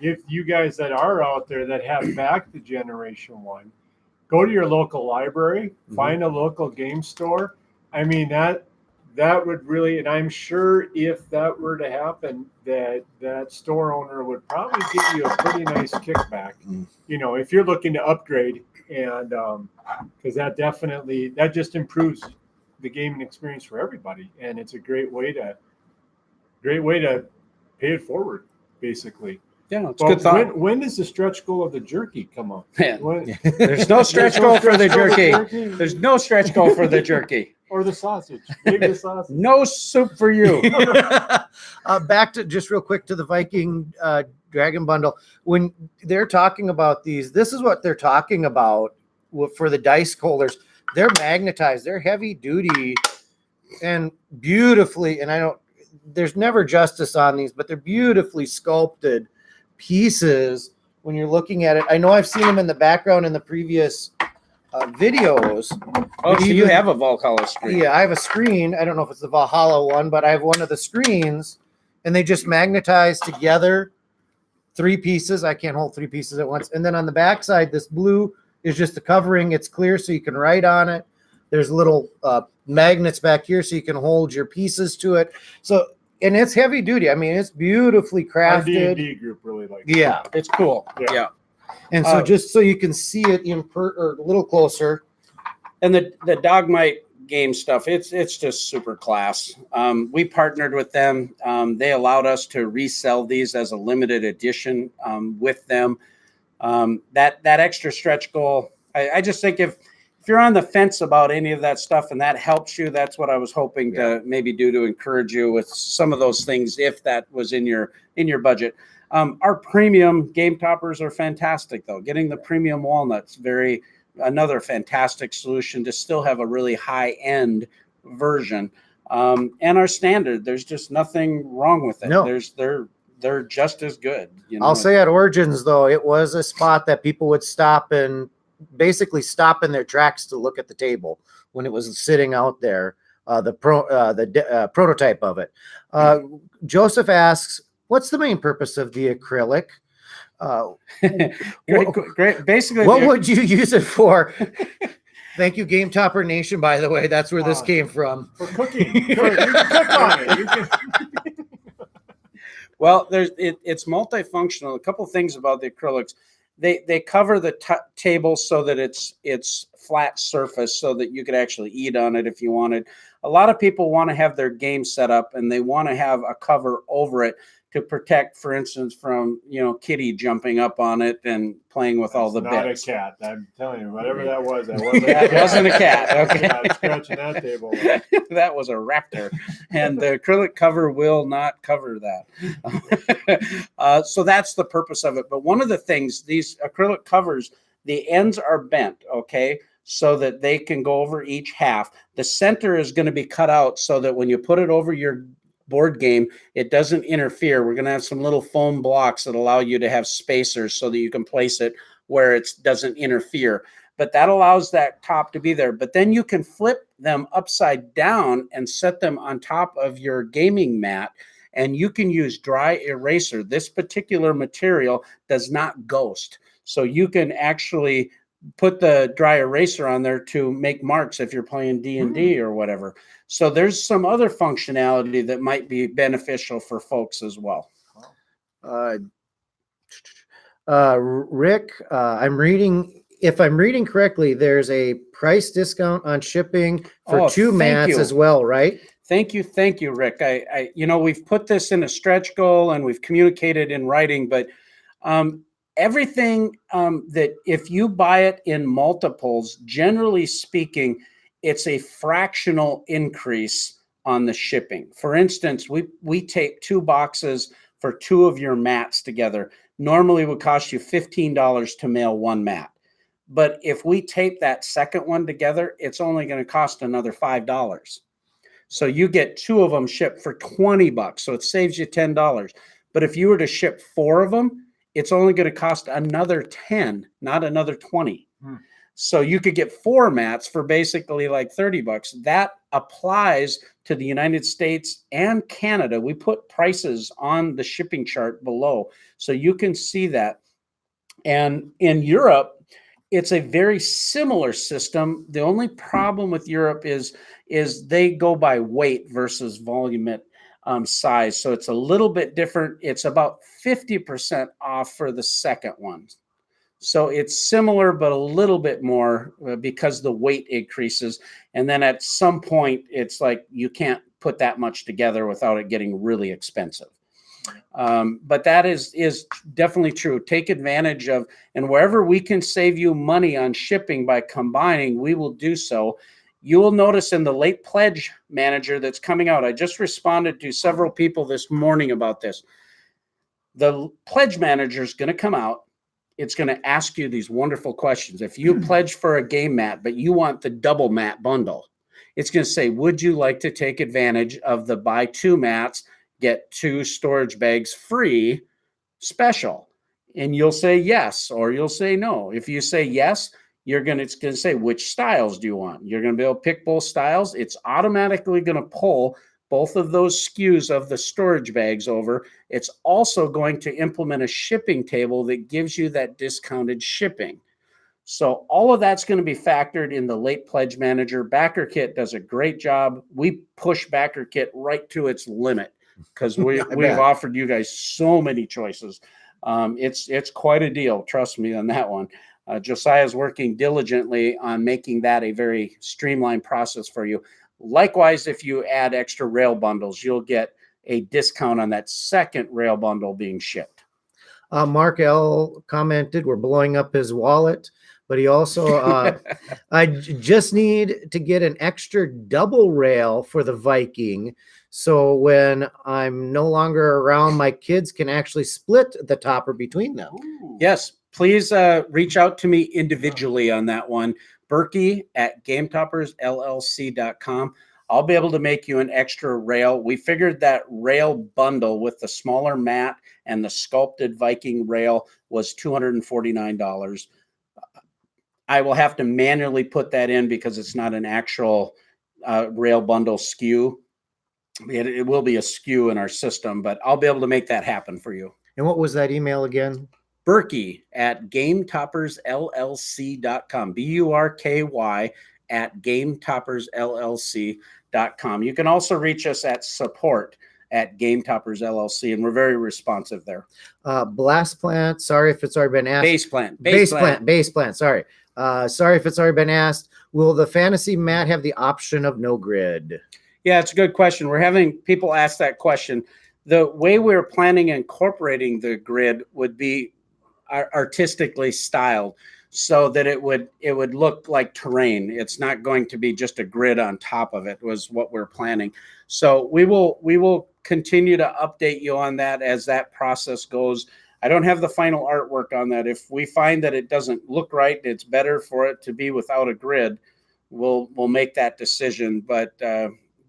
If you guys that are out there that have back the Generation 1, go to your local library, find a local game store. I mean, that would really, and I'm sure if that were to happen, that store owner would probably give you a pretty nice kickback. If you're looking to upgrade, and because that just improves the gaming experience for everybody, and it's a great way to pay it forward, basically. Yeah, it's Well, good thought. when does the stretch goal of the jerky come up? Man, When, there's no stretch there's no goal for the stretch goal jerky. There's no stretch goal for the jerky. or the sausage. Maybe the sausage. No soup for you. Back to just real quick to the Viking Dragon bundle. When they're talking about these, this is what they're talking about for the dice holders. They're magnetized. They're heavy duty and beautifully. And I don't. There's never justice on these, but they're beautifully sculpted pieces. When you're looking at it, I know I've seen them in the background in the previous videos. Oh, so you have a Valhalla screen. Yeah, I have a screen. I don't know if it's the Valhalla one, but I have one of the screens, and they just magnetize together 3 pieces. I can't hold 3 pieces at once. And then on the back side, this blue is just the covering. It's clear, so you can write on it. There's little magnets back here, so you can hold your pieces to it. So, and it's heavy duty. I mean, it's beautifully Our crafted. D&D group really likes Yeah, It's cool. Yeah. Yeah. and so just so you can see it or a little closer. And the Dogmite game stuff, it's just super class. We partnered with them. They allowed us to resell these as a limited edition with them. That extra stretch goal, I just think if you're on the fence about any of that stuff and that helps you, that's what I was hoping to maybe do to encourage you with some of those things if that was in your budget. Our premium game toppers are fantastic though. Getting the premium walnuts, another fantastic solution to still have a really high-end version. And our standard, there's just nothing wrong with it. No. They're just as good. You know? I'll say at Origins though, it was a spot that people would stop basically stop in their tracks to look at the table when it was sitting out there, the prototype of it. Joseph asks, what's the main purpose of the acrylic? Great. Basically, what would you use it for? Thank you, Game Topper Nation, by the way. That's where this came from. For cooking. You can cook on it. You can... Well, it's multifunctional. A couple things about the acrylics. They cover the table so that it's flat surface so that you could actually eat on it if you wanted. A lot of people want to have their game set up and they want to have a cover over it to protect, for instance, from Kitty jumping up on it and playing with all the bits. Not a cat. I'm telling you, whatever that was, that wasn't a cat. Okay, scratching that table. That was a raptor, and the acrylic cover will not cover that. So that's the purpose of it. But one of the things, these acrylic covers, the ends are bent, okay, so that they can go over each half. The center is going to be cut out so that when you put it over your board game, it doesn't interfere. We're going to have some little foam blocks that allow you to have spacers so that you can place it where it doesn't interfere. But that allows that top to be there. But then you can flip them upside down and set them on top of your gaming mat. And you can use dry eraser. This particular material does not ghost. So you can actually put the dry eraser on there to make marks if you're playing D&D or whatever. So there's some other functionality that might be beneficial for folks as well. Rick, if I'm reading correctly, there's a price discount on shipping for 2 mats as well, right? Thank you, Rick. I we've put this in a stretch goal and we've communicated in writing, but everything that if you buy it in multiples, generally speaking, it's a fractional increase on the shipping. For instance, we take 2 boxes for 2 of your mats together. Normally it would cost you $15 to mail 1 mat. But if we tape that second one together, it's only going to cost another $5. So you get 2 of them shipped for $20. So it saves you $10. But if you were to ship 4 of them, it's only going to cost another 10, not another 20. So you could get 4 mats for basically like $30. That applies to the United States and Canada. We put prices on the shipping chart below, so you can see that. And in Europe, it's a very similar system. The only problem with Europe is they go by weight versus volume size. So it's a little bit different. It's about 50% off for the second one. So it's similar, but a little bit more because the weight increases. And then at some point, it's like you can't put that much together without it getting really expensive. But that is definitely true. Take advantage of, and wherever we can save you money on shipping by combining, we will do so. You will notice in the late pledge manager that's coming out, I just responded to several people this morning about this. The pledge manager is going to come out. It's going to ask you these wonderful questions. If you pledge for a game mat, but you want the double mat bundle, it's going to say, would you like to take advantage of the buy 2 mats, get 2 storage bags free special? And you'll say yes, or you'll say no. If you say yes, it's going to say, which styles do you want? You're going to be able to pick both styles. It's automatically going to pull both of those SKUs of the storage bags over. It's also going to implement a shipping table that gives you that discounted shipping. So all of that's going to be factored in the late pledge manager. Backer Kit does a great job. We push Backer Kit right to its limit because we've offered you guys so many choices. It's quite a deal. Trust me on that one. Josiah's working diligently on making that a very streamlined process for you. Likewise, if you add extra rail bundles, you'll get a discount on that second rail bundle being shipped. Mark L commented, we're blowing up his wallet, but he also, I just need to get an extra double rail for the Viking. So when I'm no longer around, my kids can actually split the topper between them. Yes, please reach out to me individually on that one. Burky at GameToppersLLC.com. I'll be able to make you an extra rail. We figured that rail bundle with the smaller mat and the sculpted Viking rail was $249. I will have to manually put that in because it's not an actual rail bundle SKU. It will be a SKU in our system, but I'll be able to make that happen for you. And what was that email again? Burky at GameToppersLLC.com. BURKY at GameToppersLLC.com. You can also reach us at support at GameToppers LLC, and we're very responsive there. Blast Plant, sorry if it's already been asked. Base Plant. Sorry. Sorry if it's already been asked. Will the fantasy mat have the option of no grid? Yeah, it's a good question. We're having people ask that question. The way we're planning incorporating the grid would be artistically styled so that it would look like terrain. It's not going to be just a grid on top of it, was what we're planning. So we will continue to update you on that as that process goes. I don't have the final artwork on that. If we find that it doesn't look right, it's better for it to be without a grid, we'll make that decision. But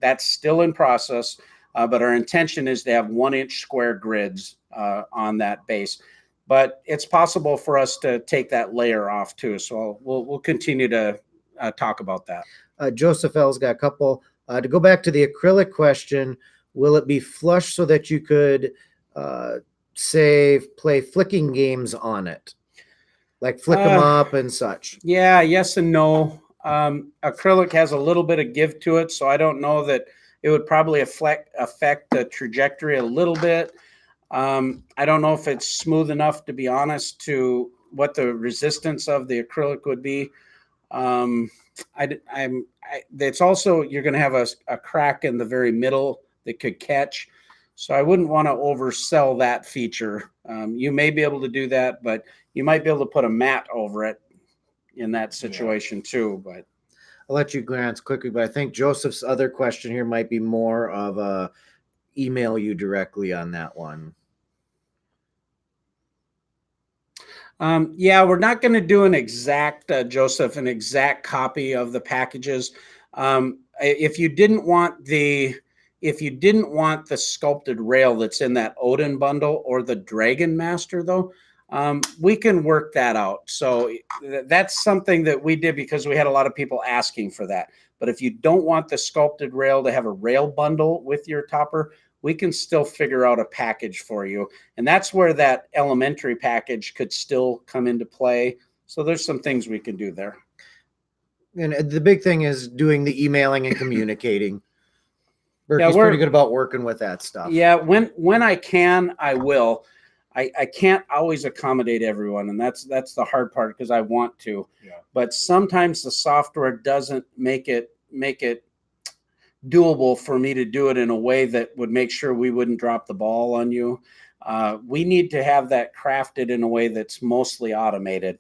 that's still in process. But our intention is to have 1-inch square grids on that base. But it's possible for us to take that layer off too. So we'll continue to talk about that. Joseph L's got a couple. To go back to the acrylic question, will it be flush so that you could play flicking games on it? Like flick them up and such. Yeah, yes and no. Acrylic has a little bit of give to it, so I don't know that it would probably affect the trajectory a little bit. I don't know if it's smooth enough, to be honest, to what the resistance of the acrylic would be. It's also, you're going to have a crack in the very middle that could catch. So I wouldn't want to oversell that feature. You may be able to do that, but you might be able to put a mat over it in that situation too. But I'll let you glance quickly, but I think Joseph's other question here might be more of a email you directly on that one. Yeah, we're not going to do an exact, Joseph, an exact copy of the packages. If you didn't want the sculpted rail that's in that Odin bundle or the Dragon Master, though, we can work that out. So that's something that we did because we had a lot of people asking for that. But if you don't want the sculpted rail to have a rail bundle with your topper, we can still figure out a package for you. And that's where that elementary package could still come into play. So there's some things we can do there. And the big thing is doing the emailing and communicating. Burky's pretty good about working with that stuff. Yeah, when I can, I will. I can't always accommodate everyone, and that's the hard part because I want to. Yeah. But sometimes the software doesn't make it doable for me to do it in a way that would make sure we wouldn't drop the ball on you. We need to have that crafted in a way that's mostly automated.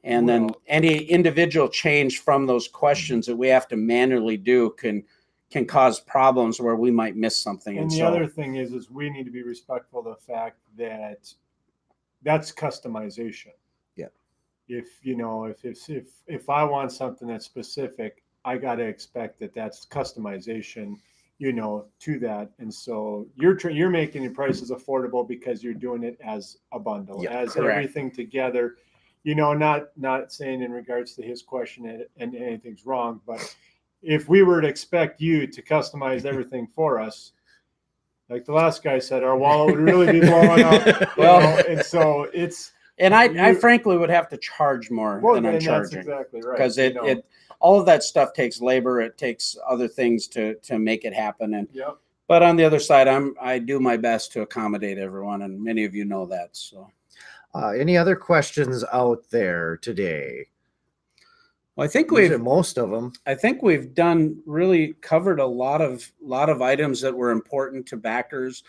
And then any individual change from those questions that we have to manually do can cause problems where we might miss something. And the other thing is we need to be respectful of the fact that that's customization. Yeah. If I want something that's specific, I got to expect that that's customization, to that. And so you're making your prices affordable because you're doing it as a bundle, as correct. everything together. Not saying in regards to his question and anything's wrong, but if we were to expect you to customize everything for us, like the last guy said, our wallet would really be blowing up. And so it's. And I frankly would have to charge more than I'm charging. That's exactly right. Because it all of that stuff takes labor. It takes other things to make it happen. And but on the other side, I do my best to accommodate everyone, and many of you know that. So, any other questions out there today? Well, I think most of them. I think we've really covered a lot of items that were important to backers.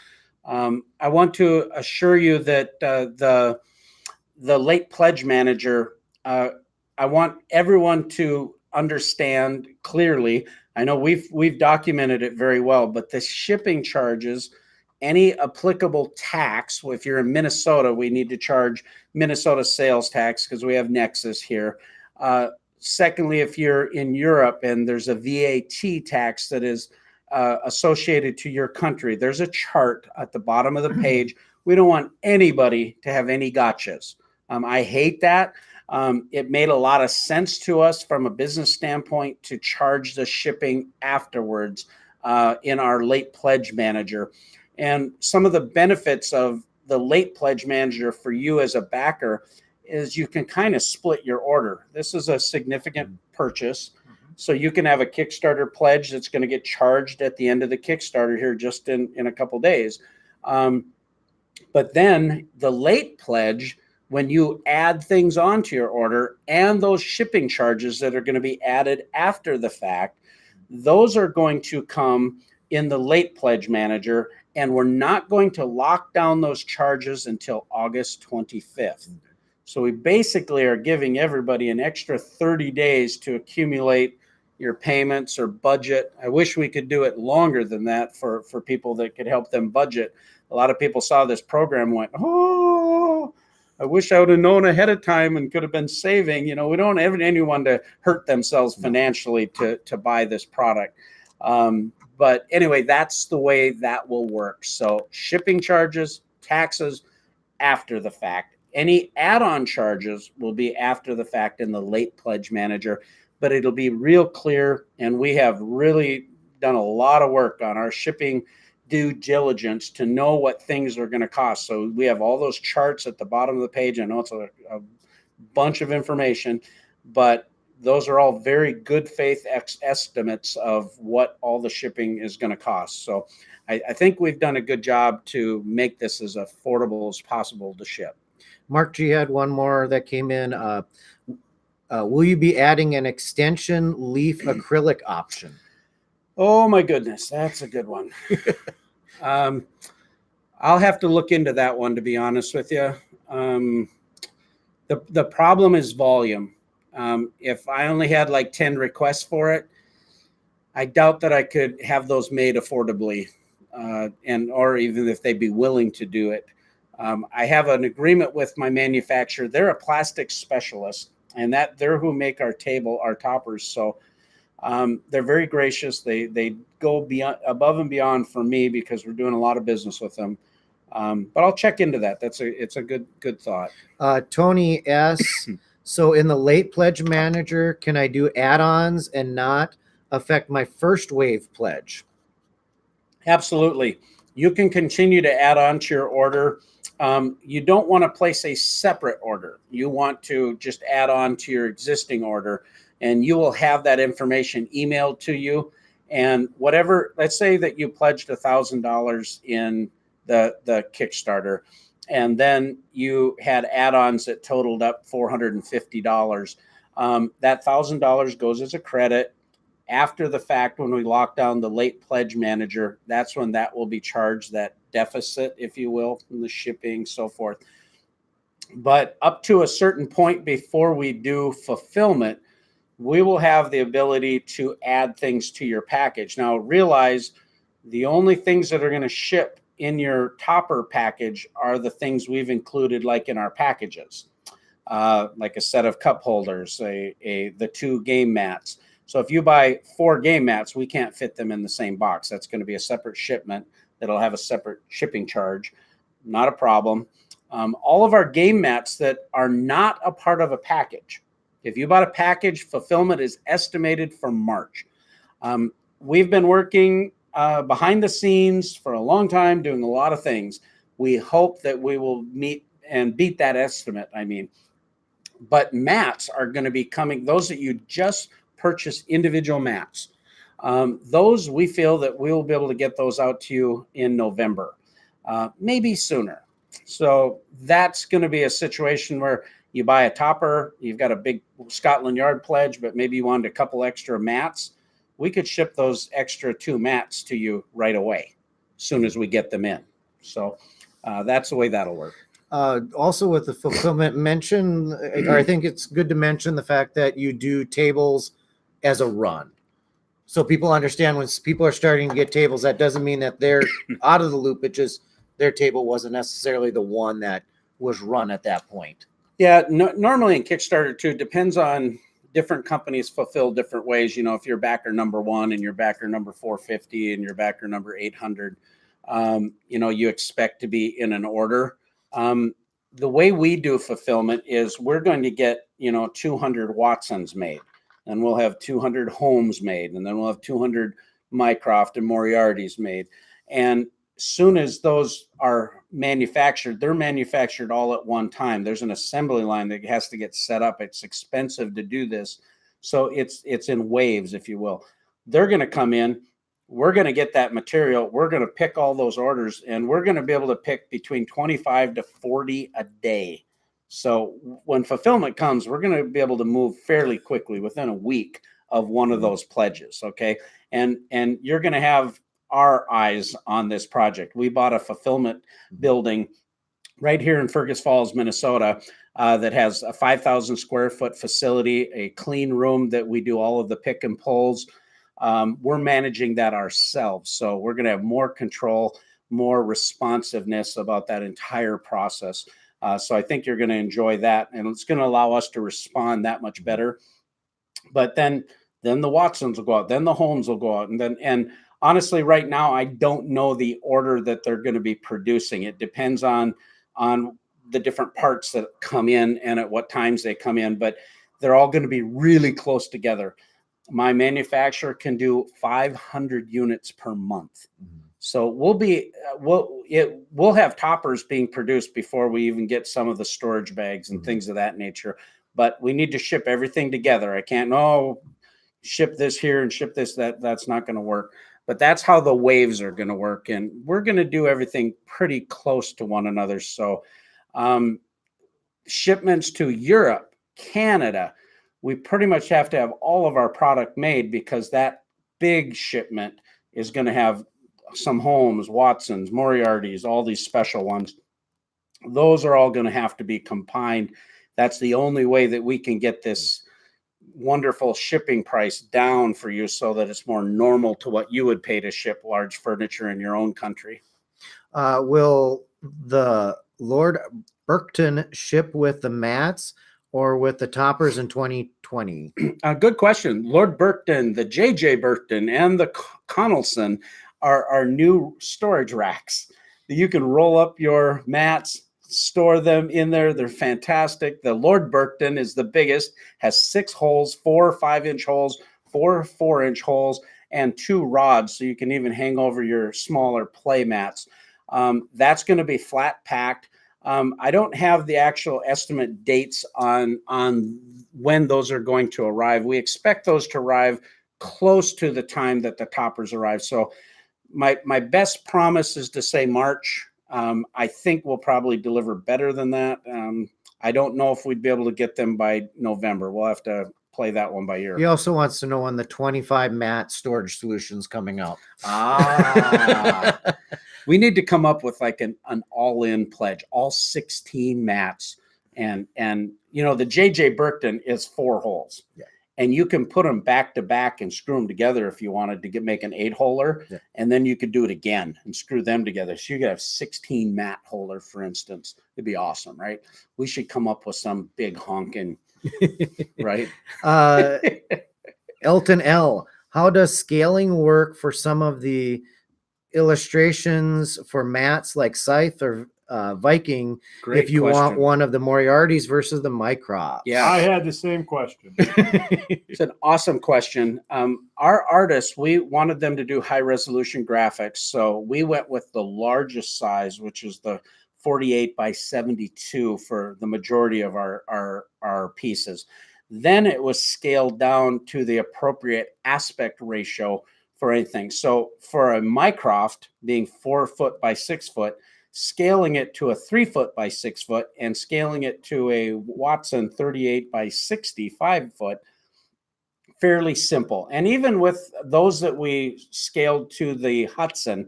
I want to assure you that the late pledge manager, I want everyone to understand clearly. I know we've documented it very well, but the shipping charges, any applicable tax, if you're in Minnesota, we need to charge Minnesota sales tax because we have Nexus here. Secondly, if you're in Europe and there's a VAT tax that is associated to your country, there's a chart at the bottom of the page. We don't want anybody to have any gotchas. I hate that. It made a lot of sense to us from a business standpoint to charge the shipping afterwards in our late pledge manager. And some of the benefits of the late pledge manager for you as a backer is you can kind of split your order. This is a significant purchase. So you can have a Kickstarter pledge that's going to get charged at the end of the Kickstarter here just in a couple days. But then the late pledge, when you add things onto your order and those shipping charges that are going to be added after the fact, those are going to come in the late pledge manager, and we're not going to lock down those charges until August 25th. So we basically are giving everybody an extra 30 days to accumulate your payments or budget. I wish we could do it longer than that for people that could help them budget. A lot of people saw this program and went, oh, I wish I would have known ahead of time and could have been saving. We don't have anyone to hurt themselves financially to buy this product. But anyway, that's the way that will work. So shipping charges, taxes after the fact. Any add-on charges will be after the fact in the late pledge manager, but it'll be real clear. And we have really done a lot of work on our shipping due diligence to know what things are going to cost. So we have all those charts at the bottom of the page. I know it's a bunch of information, but those are all very good faith estimates of what all the shipping is going to cost. So I think we've done a good job to make this as affordable as possible to ship. Mark G had one more that came in. Will you be adding an extension leaf acrylic option? Oh my goodness, that's a good one. I'll have to look into that one, to be honest with you. The problem is volume. If I only had like 10 requests for it, I doubt that I could have those made affordably, or even if they'd be willing to do it. I have an agreement with my manufacturer. They're a plastic specialist, and they're who make our toppers. So they're very gracious. They go above and beyond for me because we're doing a lot of business with them. But I'll check into that. It's a good thought. Tony S. So in the late pledge manager, can I do add-ons and not affect my first wave pledge? Absolutely. You can continue to add on to your order. You don't want to place a separate order. You want to just add on to your existing order, and you will have that information emailed to you. And whatever, let's say that you pledged $1,000 in the Kickstarter, and then you had add-ons that totaled up $450. That $1,000 goes as a credit. After the fact, when we lock down the late pledge manager, that's when that will be charged, that deficit, if you will, from the shipping, so forth. But up to a certain point before we do fulfillment, we will have the ability to add things to your package. Now, realize the only things that are going to ship in your topper package are the things we've included, like in our packages, like a set of cup holders, the 2 game mats. So if you buy 4 game mats, we can't fit them in the same box. That's going to be a separate shipment that'll have a separate shipping charge. Not a problem. All of our game mats that are not a part of a package. If you bought a package, fulfillment is estimated for March. We've been working behind the scenes for a long time, doing a lot of things. We hope that we will meet and beat that estimate. But mats are going to be coming. Those that you just purchase individual mats, those we feel that we will be able to get those out to you in November, maybe sooner. So that's going to be a situation where you buy a topper, you've got a big Scotland Yard pledge, but maybe you wanted a couple extra mats. We could ship those extra 2 mats to you right away, as soon as we get them in. So that's the way that'll work. Also with the fulfillment mention, or I think it's good to mention the fact that you do tables as a run. So people understand when people are starting to get tables, that doesn't mean that they're out of the loop. It just, their table wasn't necessarily the one that was run at that point. Yeah, normally in Kickstarter too, depends on different companies fulfill different ways. You know, if you're backer number 1 and you're backer number 450 and you're backer number 800, you know, you expect to be in an order. The way we do fulfillment is we're going to get, you know, 200 Watsons made, and we'll have 200 Homes made, and then we'll have 200 Mycroft and Moriarty's made. And soon as those are manufactured, they're manufactured all at one time. There's an assembly line that has to get set up. It's expensive to do this. So it's in waves, if you will. They're going to come in. We're going to get that material. We're going to pick all those orders, and we're going to be able to pick between 25 to 40 a day. So when fulfillment comes, we're going to be able to move fairly quickly within a week of one of those pledges. Okay. And you're going to have our eyes on this project. We bought a fulfillment building right here in Fergus Falls, Minnesota, that has a 5,000 square foot facility, a clean room that we do all of the pick and pulls. We're managing that ourselves. So we're going to have more control, more responsiveness about that entire process. So I think you're going to enjoy that, and it's going to allow us to respond that much better. But then the Watsons will go out, then the Homes will go out, and honestly, right now, I don't know the order that they're going to be producing. It depends on the different parts that come in and at what times they come in, but they're all going to be really close together. My manufacturer can do 500 units per month. So we'll have toppers being produced before we even get some of the storage bags and things of that nature. But we need to ship everything together. I can't ship this here and ship this. That's not going to work. But that's how the waves are going to work, and we're going to do everything pretty close to one another. So shipments to Europe, Canada, we pretty much have to have all of our product made, because that big shipment is going to have some Homes, Watsons, Moriarty's, all these special ones. Those are all going to have to be combined. That's the only way that we can get this wonderful shipping price down for you, so that it's more normal to what you would pay to ship large furniture in your own country. Will the Lord Burkton ship with the mats or with the toppers in 2020? Good question. Lord Burkton, the J.J. Burkton, and the Connelson are our new storage racks. You can roll up your mats, store them in there. They're fantastic. The Lord Burkton is the biggest, has 6 holes, 4 5-inch holes, 4 4-inch holes, and 2 rods, so you can even hang over your smaller play mats. That's going to be flat packed. I don't have the actual estimate dates on when those are going to arrive. We expect those to arrive close to the time that the toppers arrive. So my best promise is to say March. I think we'll probably deliver better than that. I don't know if we'd be able to get them by November. We'll have to play that one by ear. He also wants to know when the 25 mat storage solution's coming out. We need to come up with like an all-in pledge, all 16 mats. And you know, the JJ Burkton is 4 holes. Yeah. And you can put them back to back and screw them together if you wanted to make an 8-holer. Yeah. And then you could do it again and screw them together. So you could have 16 mat holder, for instance. It'd be awesome, right? We should come up with some big honking, right? Elton L. How does scaling work for some of the illustrations for mats like Scythe or Viking? Great if you question. want one of the Moriartys versus the Mycrofts. Yeah. I had the same question. It's an awesome question. Our artists, we wanted them to do high resolution graphics. So we went with the largest size, which is the 48 by 72 for the majority of our pieces. Then it was scaled down to the appropriate aspect ratio for anything. So for a Mycroft being 4 foot by 6 foot, scaling it to a 3 foot by 6 foot and scaling it to a Watson 38 by 65 foot, fairly simple. And even with those that we scaled to the Hudson,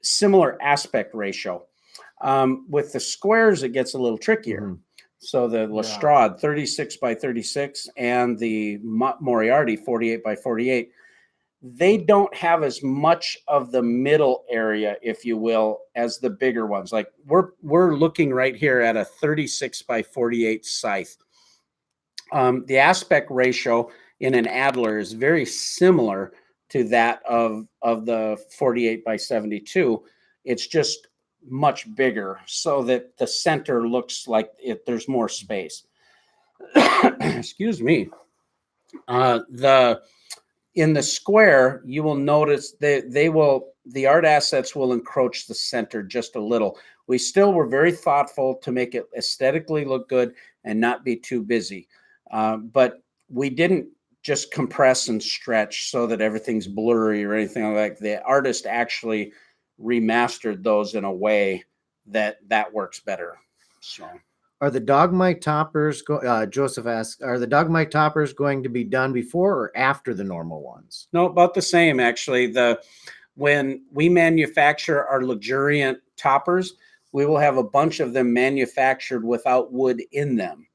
similar aspect ratio. With the squares, it gets a little trickier. Mhm. So the Lestrade 36 by 36 and the Moriarty 48 by 48, they don't have as much of the middle area, if you will, as the bigger ones. Like we're looking right here at a 36 by 48 Scythe. The aspect ratio in an Adler is very similar to that of the 48 by 72. It's just much bigger so that the center looks like there's more space. Excuse me. In the square, you will notice the art assets will encroach the center just a little. We still were very thoughtful to make it aesthetically look good and not be too busy. But we didn't just compress and stretch so that everything's blurry or anything like that. The artist actually remastered those in a way that works better. So. Are the Dogmite toppers, Joseph asks, are the Dogmite toppers going to be done before or after the normal ones? No, about the same, actually. When we manufacture our luxuriant toppers, we will have a bunch of them manufactured without wood in them.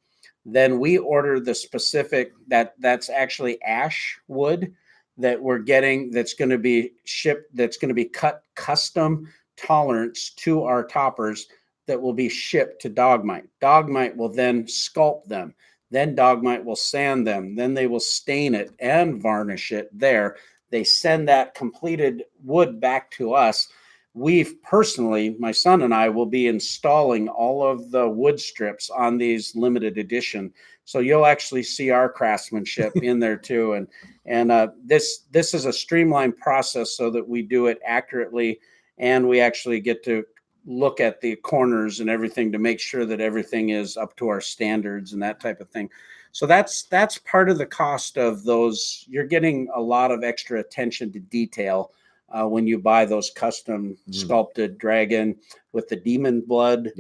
Then we order the specific, that's actually ash wood that we're getting, that's going to be shipped, that's going to be cut custom tolerance to our toppers that will be shipped to Dogmite. Dogmite will then sculpt them. Then Dogmite will sand them. Then they will stain it and varnish it there. They send that completed wood back to us. We've personally, my son and I, will be installing all of the wood strips on these limited edition. So you'll actually see our craftsmanship in there too. And this is a streamlined process so that we do it accurately, and we actually get to look at the corners and everything to make sure that everything is up to our standards and that type of thing. So that's part of the cost of those. You're getting a lot of extra attention to detail when you buy those custom sculpted dragon with the demon blood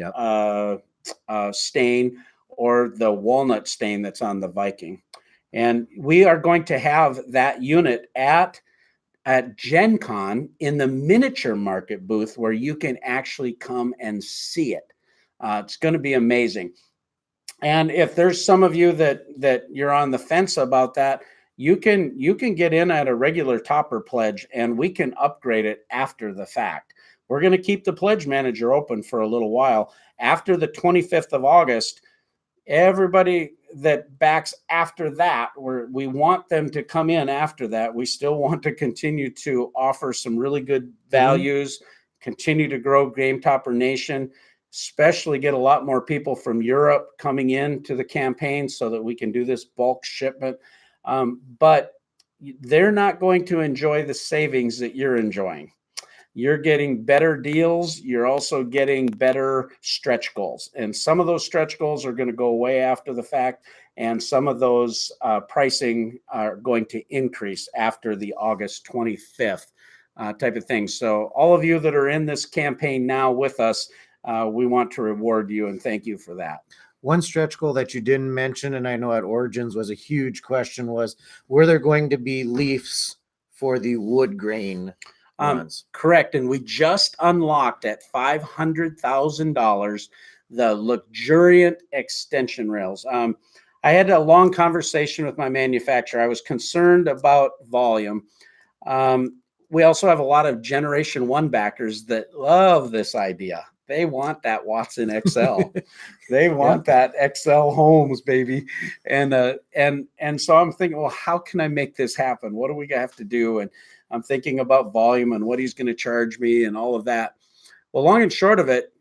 stain or the walnut stain that's on the Viking. And we are going to have that unit at Gen Con in the miniature market booth where you can actually come and see it. It's going to be amazing. And if there's some of you that you're on the fence about that, you can get in at a regular topper pledge and we can upgrade it after the fact. We're going to keep the pledge manager open for a little while. After the 25th of August, everybody that backs after that, we want them to come in after that. We still want to continue to offer some really good values, continue to grow Game Topper Nation, especially get a lot more people from Europe coming in to the campaign so that we can do this bulk shipment. But they're not going to enjoy the savings that you're enjoying. You're getting better deals. You're also getting better stretch goals. And some of those stretch goals are going to go away after the fact. And some of those pricing are going to increase after the August 25th type of thing. So all of you that are in this campaign now with us, we want to reward you and thank you for that. One stretch goal that you didn't mention, and I know at Origins was a huge question, was were there going to be leaves for the wood grain ones? Correct. And we just unlocked at $500,000 the luxuriant extension rails. I had a long conversation with my manufacturer. I was concerned about volume. We also have a lot of Generation 1 backers that love this idea. They want that Watson XL. They want that XL Holmes, baby. And so I'm thinking, well, how can I make this happen? What do we have to do? And I'm thinking about volume and what he's going to charge me and all of that. Well, long and short of it,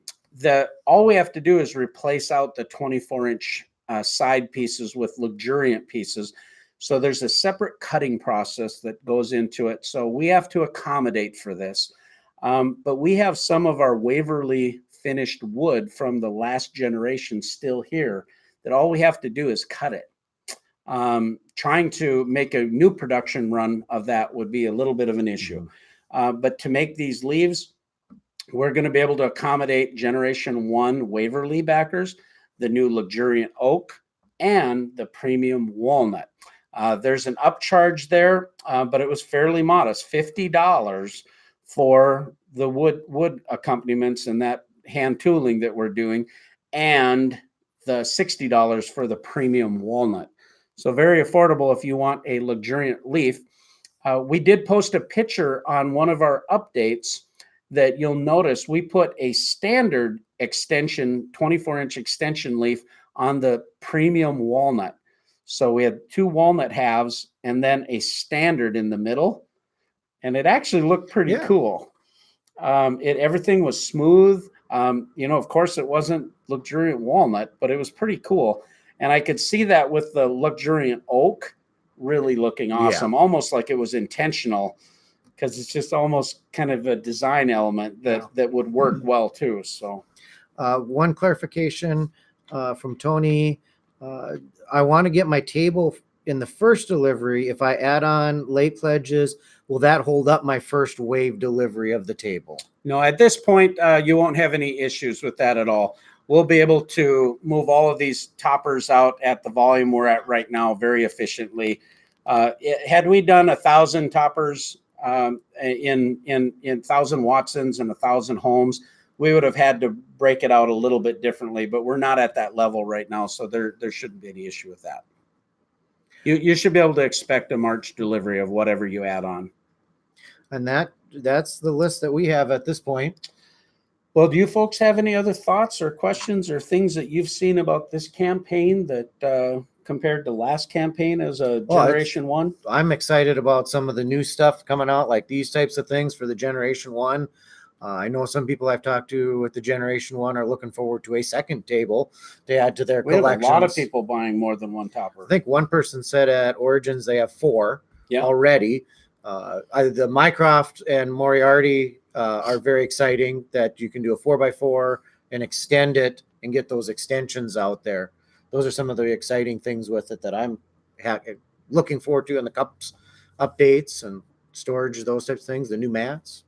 all we have to do is replace out the 24-inch side pieces with luxuriant pieces. So there's a separate cutting process that goes into it. So we have to accommodate for this. But we have some of our Waverly finished wood from the last generation still here that all we have to do is cut it. Trying to make a new production run of that would be a little bit of an issue. But to make these leaves, we're going to be able to accommodate Generation 1 Waverly backers, the new luxuriant oak, and the premium walnut. There's an upcharge there, but it was fairly modest, $50 for the wood accompaniments and that hand tooling that we're doing, and the $60 for the premium walnut. So very affordable if you want a luxuriant leaf. We did post a picture on one of our updates that you'll notice we put a standard extension, 24-inch extension leaf on the premium walnut. So we had 2 walnut halves and then a standard in the middle. And it actually looked pretty cool. Everything was smooth. Of course, it wasn't luxuriant walnut, but it was pretty cool. And I could see that with the luxuriant oak really looking awesome, almost like it was intentional, because it's just almost kind of a design element that would work well too. So one clarification from Tony. I want to get my table in the first delivery. If I add on late pledges, will that hold up my first wave delivery of the table? No, at this point, you won't have any issues with that at all. We'll be able to move all of these toppers out at the volume we're at right now very efficiently. Had we done 1,000 toppers in 1,000 Watsons and 1,000 Holmes, we would have had to break it out a little bit differently, but we're not at that level right now, so there shouldn't be any issue with that. You should be able to expect a March delivery of whatever you add on. And that's the list that we have at this point. Well, do you folks have any other thoughts or questions or things that you've seen about this campaign that compared to last campaign as a Generation 1? I'm excited about some of the new stuff coming out, like these types of things for the Generation 1. I know some people I've talked to with the Generation 1 are looking forward to a second table to add to their collections. We have a lot of people buying more than one topper. I think one person said at Origins they have 4 already. The Mycroft and Moriarty are very exciting, that you can do a 4x4 and extend it and get those extensions out there. Those are some of the exciting things with it that I'm looking forward to in the cups updates and storage, those types of things, the new mats.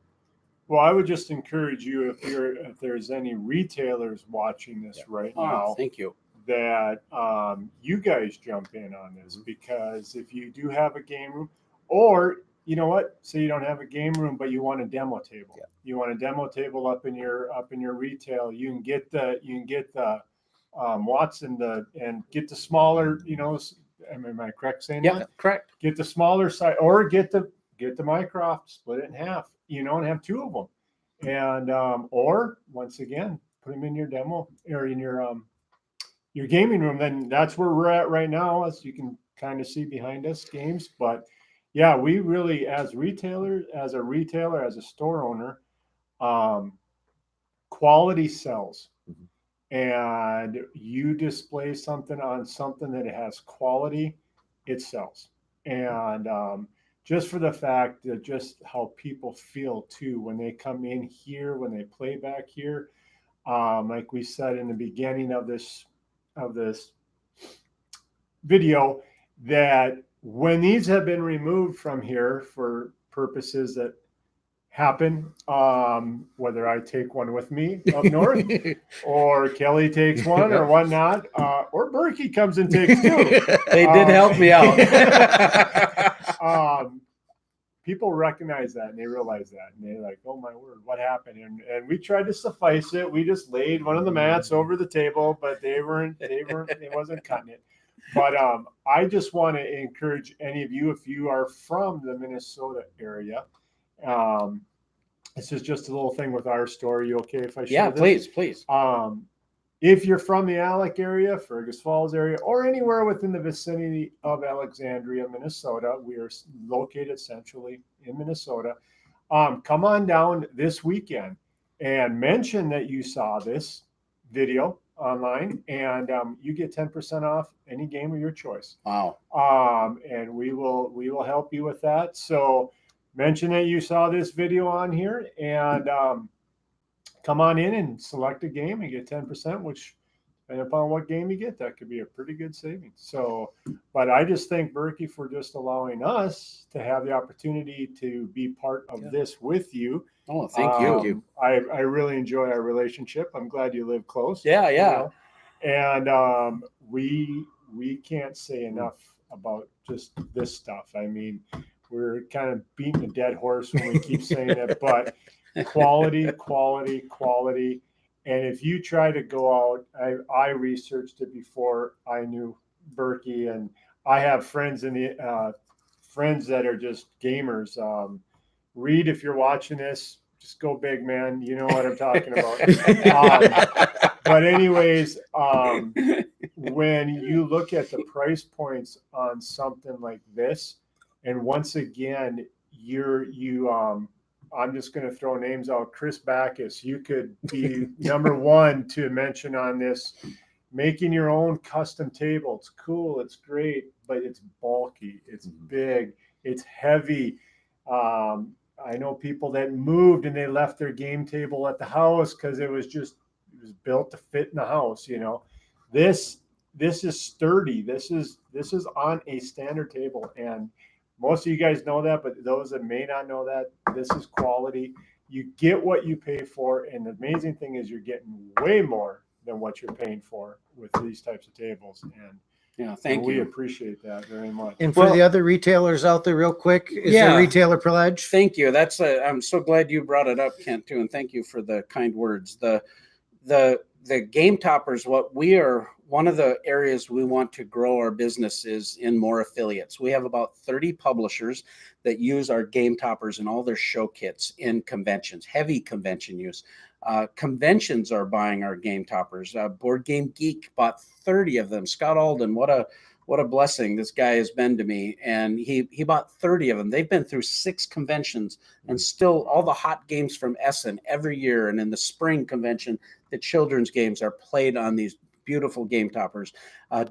Well, I would just encourage you, if there's any retailers watching this right now, thank you, that you guys jump in on this, because if you do have a game room, or you know what, say you don't have a game room but you want a demo table, you want a demo table up in your retail, you can get the Watson and get the smaller, am I correct saying that? Correct. Get the smaller side, or get the Mycroft, split it in half, and have 2 of them. And or once again, put them in your demo or in your gaming room. Then that's where we're at right now, as you can kind of see behind us, games. But yeah, we really, as retailers, as a store owner, quality sells. And you display something on something that has quality, it sells. And just for the fact that just how people feel too when they come in here, when they play back here, like we said in the beginning of this video, that when these have been removed from here for purposes that happen. Whether I take one with me up north, or Kelly takes one, or whatnot, or Burky comes and takes two. They did help me out. People recognize that and they realize that, and they're like, "Oh my word, what happened?" And we tried to suffice it. We just laid one of the mats over the table, but it wasn't cutting it. But I just want to encourage any of you, if you are from the Minnesota area, this is just a little thing with our store. Are you okay if I share this? Please. If you're from the Alec area, Fergus Falls area, or anywhere within the vicinity of Alexandria, Minnesota, we are located centrally in Minnesota. Come on down this weekend and mention that you saw this video online, and you get 10% off any game of your choice. Wow. And we will help you with that. So mention that you saw this video on here, and come on in and select a game and get 10%, which, depending upon what game you get, that could be a pretty good savings. So, but I just thank Burky for just allowing us to have the opportunity to be part of this with you. Oh, thank you. I really enjoy our relationship. I'm glad you live close. Yeah. You know? And we can't say enough about just this stuff. I mean, we're kind of beating a dead horse when we keep saying it, but quality. And if you try to go out, I researched it before I knew Burky, and I have friends in the friends that are just gamers. Reed, if you're watching this, just go big, man. You know what I'm talking about. But anyways, when you look at the price points on something like this, and once again, I'm just going to throw names out. Chris Backus, you could be number one to mention on this. Making your own custom table. It's cool. It's great, but it's bulky. It's big. It's heavy. I know people that moved and they left their game table at the house because it was built to fit in the house. You know, this is sturdy. This is on a standard table, and most of you guys know that, but those that may not know that, this is quality. You get what you pay for, and the amazing thing is you're getting way more than what you're paying for with these types of tables. And thank you. We appreciate that very much. And for the other retailers out there, real quick, is there a retailer pledge? Thank you. I'm so glad you brought it up, Kent, too, and thank you for the kind words. The game toppers, one of the areas we want to grow our business is in more affiliates. We have about 30 publishers that use our game toppers in all their show kits in conventions, heavy convention use. Conventions are buying our game toppers. Board Game Geek bought 30 of them. Scott Alden, what a blessing this guy has been to me. And he bought 30 of them. They've been through 6 conventions, and still all the hot games from Essen every year. And in the spring convention, the children's games are played on these beautiful game toppers.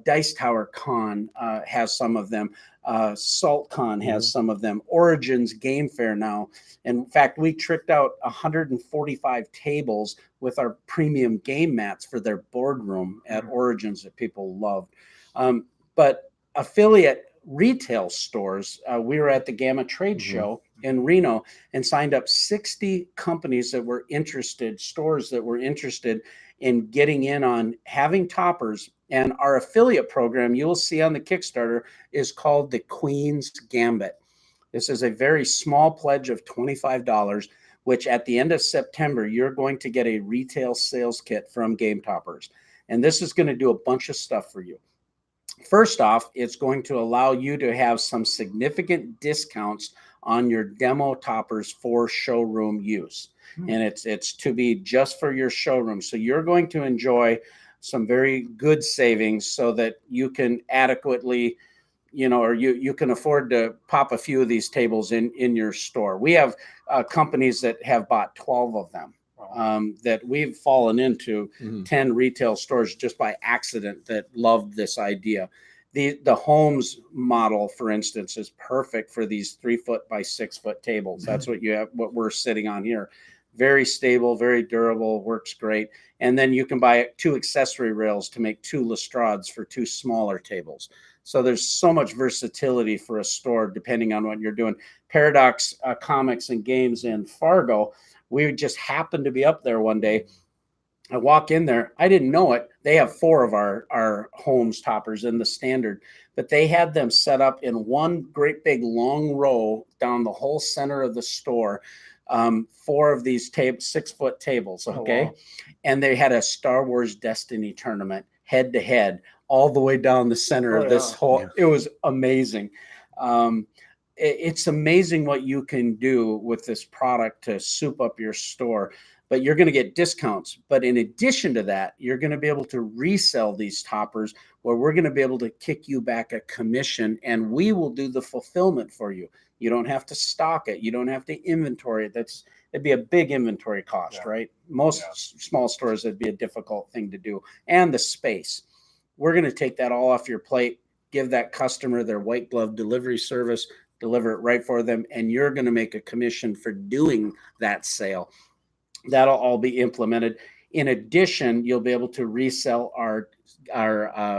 Dice Tower Con has some of them. Salt Con has some of them. Origins Game Fair now. In fact, we tricked out 145 tables with our premium game mats for their boardroom at Origins that people loved. But affiliate retail stores, we were at the Gamma Trade Show in Reno and signed up 60 companies that were interested, stores that were interested in getting in on having toppers. And our affiliate program, you'll see on the Kickstarter, is called the Queen's Gambit. This is a very small pledge of $25, which at the end of September, you're going to get a retail sales kit from Game Toppers. And this is going to do a bunch of stuff for you. First off, it's going to allow you to have some significant discounts on your demo toppers for showroom use. And it's to be just for your showroom. So you're going to enjoy some very good savings so that you can adequately, or you can afford to pop a few of these tables in your store. We have companies that have bought 12 of them. That we've fallen into 10 retail stores just by accident that loved this idea. The Holmes model, for instance, is perfect for these 3-foot by 6-foot tables. That's what you have, what we're sitting on here. very stable, very durable, works great. And then you can buy 2 accessory rails to make 2 Lestrades for 2 smaller tables. So there's so much versatility for a store depending on what you're doing. Paradox Comics and Games in Fargo, we just happened to be up there one day. I walk in there, I didn't know it. They have 4 of our Holmes toppers in the standard, but they had them set up in one great big long row down the whole center of the store. 4 of these 6-foot tables, okay? Oh, wow. And they had a Star Wars Destiny tournament head to head all the way down the center of this whole. It was amazing. It's amazing what you can do with this product to soup up your store, but you're going to get discounts. But in addition to that, you're going to be able to resell these toppers where we're going to be able to kick you back a commission, and we will do the fulfillment for you. You don't have to stock it. You don't have to inventory it. It'd be a big inventory cost, right? Most small stores, it'd be a difficult thing to do. And the space. We're going to take that all off your plate, give that customer their white glove delivery service, deliver it right for them, and you're going to make a commission for doing that sale. That'll all be implemented. In addition, you'll be able to resell our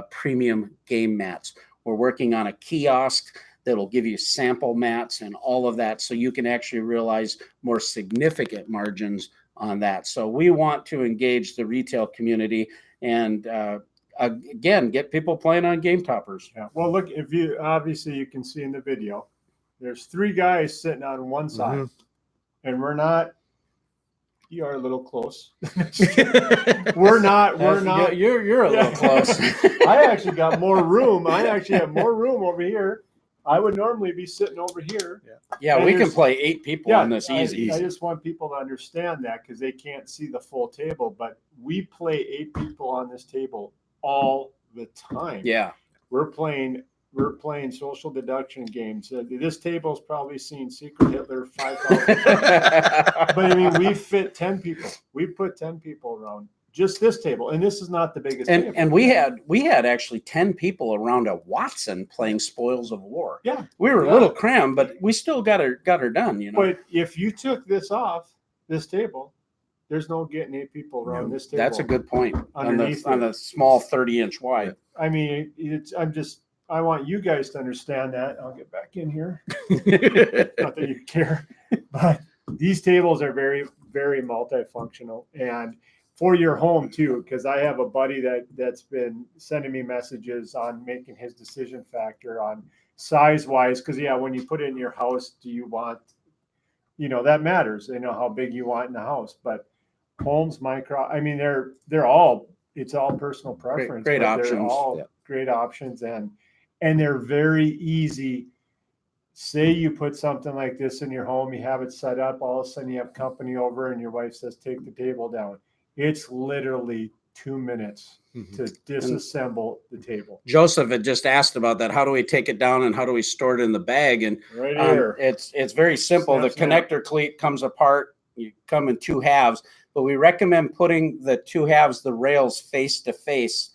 premium game mats. We're working on a kiosk that'll give you sample mats and all of that, so you can actually realize more significant margins on that. So we want to engage the retail community and again, get people playing on game toppers. Yeah. Well, look, if you obviously you can see in the video, there's 3 guys sitting on one side, and we're not. You are a little close. We're not. You're a little close. I actually got more room. I actually have more room over here. I would normally be sitting over here. Yeah, we can play 8 people on this easy. I just want people to understand that because they can't see the full table, but we play 8 people on this table all the time. Yeah. We're playing social deduction games. This table's probably seen Secret Hitler 5,000 times. But I mean, we fit 10 people. We put 10 people around just this table, and this is not the biggest table. And we had actually 10 people around a Watson playing Spoils of War. Yeah. We were a little crammed, but we still got her done, you know. But if you took this off this table, there's no getting 8 people around this table. That's a good point. On the small 30-inch wide. I mean, I want you guys to understand that. I'll get back in here. Not that you care, but these tables are very, very multifunctional and for your home too. Because I have a buddy that's been sending me messages on making his decision factor on size wise. Because when you put it in your house, do you want, that matters. How big you want in the house, but homes, micro. I mean, they're all. It's all personal preference. Great options. They're all great options and they're very easy. Say you put something like this in your home, you have it set up, all of a sudden you have company over and your wife says, take the table down. It's literally 2 minutes to disassemble the table. Joseph had just asked about that. How do we take it down and how do we store it in the bag? And right here. It's very simple. The connector cleat comes apart. You come in 2 halves, but we recommend putting the 2 halves, the rails face to face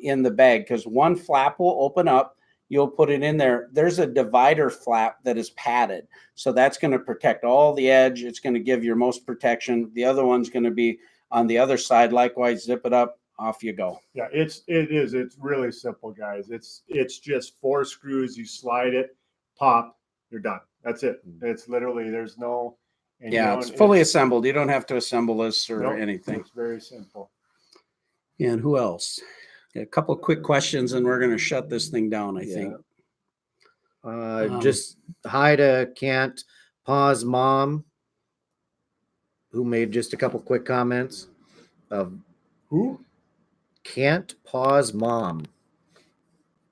in the bag, because one flap will open up. You'll put it in there. There's a divider flap that is padded. So that's going to protect all the edge. It's going to give your most protection. The other one's going to be on the other side. Likewise, zip it up, off you go. Yeah, it is. It's really simple, guys. It's just 4 screws. You slide it, pop, you're done. That's it. It's literally, there's no. It's fully assembled. You don't have to assemble this or anything. It's very simple. And who else? A couple of quick questions and we're going to shut this thing down, I think. Just hi to Can't Pause Mom, who made just a couple quick comments. Who? Can't Pause Mom.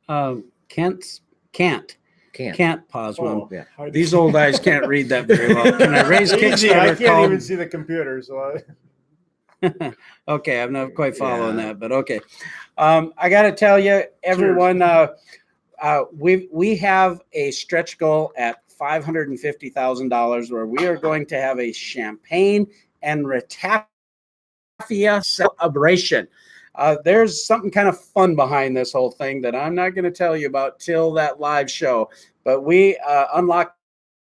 Can't pause Mom. Yeah. These old guys can't read that very well. Can I raise Kickstarter? I can't even see the computer, so okay, I'm not quite following that, but okay. I got to tell you, everyone, we have a stretch goal at $550,000 where we are going to have a champagne and ratafia celebration. There's something kind of fun behind this whole thing that I'm not going to tell you about till that live show, but we unlocked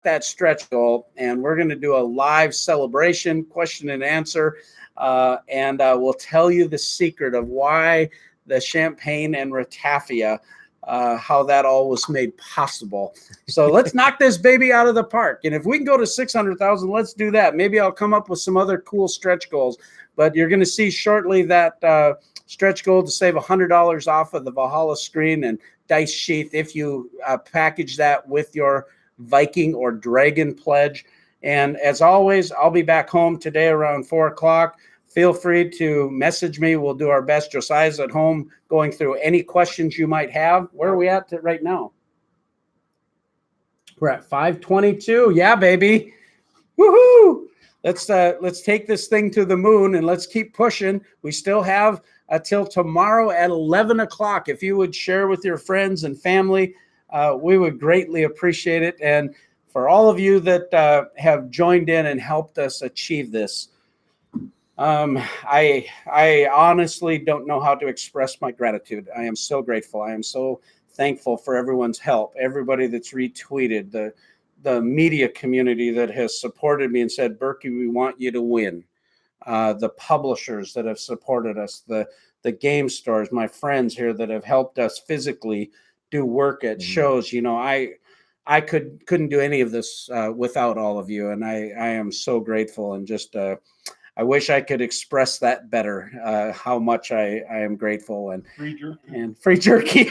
that stretch goal, and we're going to do a live celebration, question and answer, and we'll tell you the secret of why the champagne and ratafia, how that all was made possible. So let's knock this baby out of the park. And if we can go to 600,000, let's do that. Maybe I'll come up with some other cool stretch goals. But you're going to see shortly that stretch goal to save $100 off of the Valhalla screen and dice sheath if you package that with your Viking or Dragon pledge. And as always, I'll be back home today around 4 o'clock. Feel free to message me. We'll do our best. Josiah's at home going through any questions you might have. Where are we at right now? We're at 5:22. Yeah, baby. Woohoo! Let's take this thing to the moon and let's keep pushing. We still have till tomorrow at 11 o'clock. If you would share with your friends and family, we would greatly appreciate it. And for all of you that have joined in and helped us achieve this, I honestly don't know how to express my gratitude. I am so grateful. I am so thankful for everyone's help, everybody that's retweeted, the media community that has supported me and said, Burky, we want you to win. The publishers that have supported us, the game stores, my friends here that have helped us physically do work at shows. You know, I couldn't do any of this without all of you. And I am so grateful, and just I wish I could express that better, how much I am grateful. And Free jerky. And free jerky.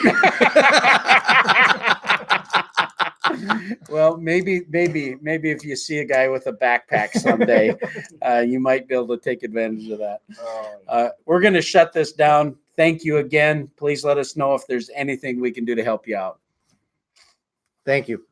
Well, maybe if you see a guy with a backpack someday, you might be able to take advantage of that. We're going to shut this down. Thank you again. Please let us know if there's anything we can do to help you out. Thank you.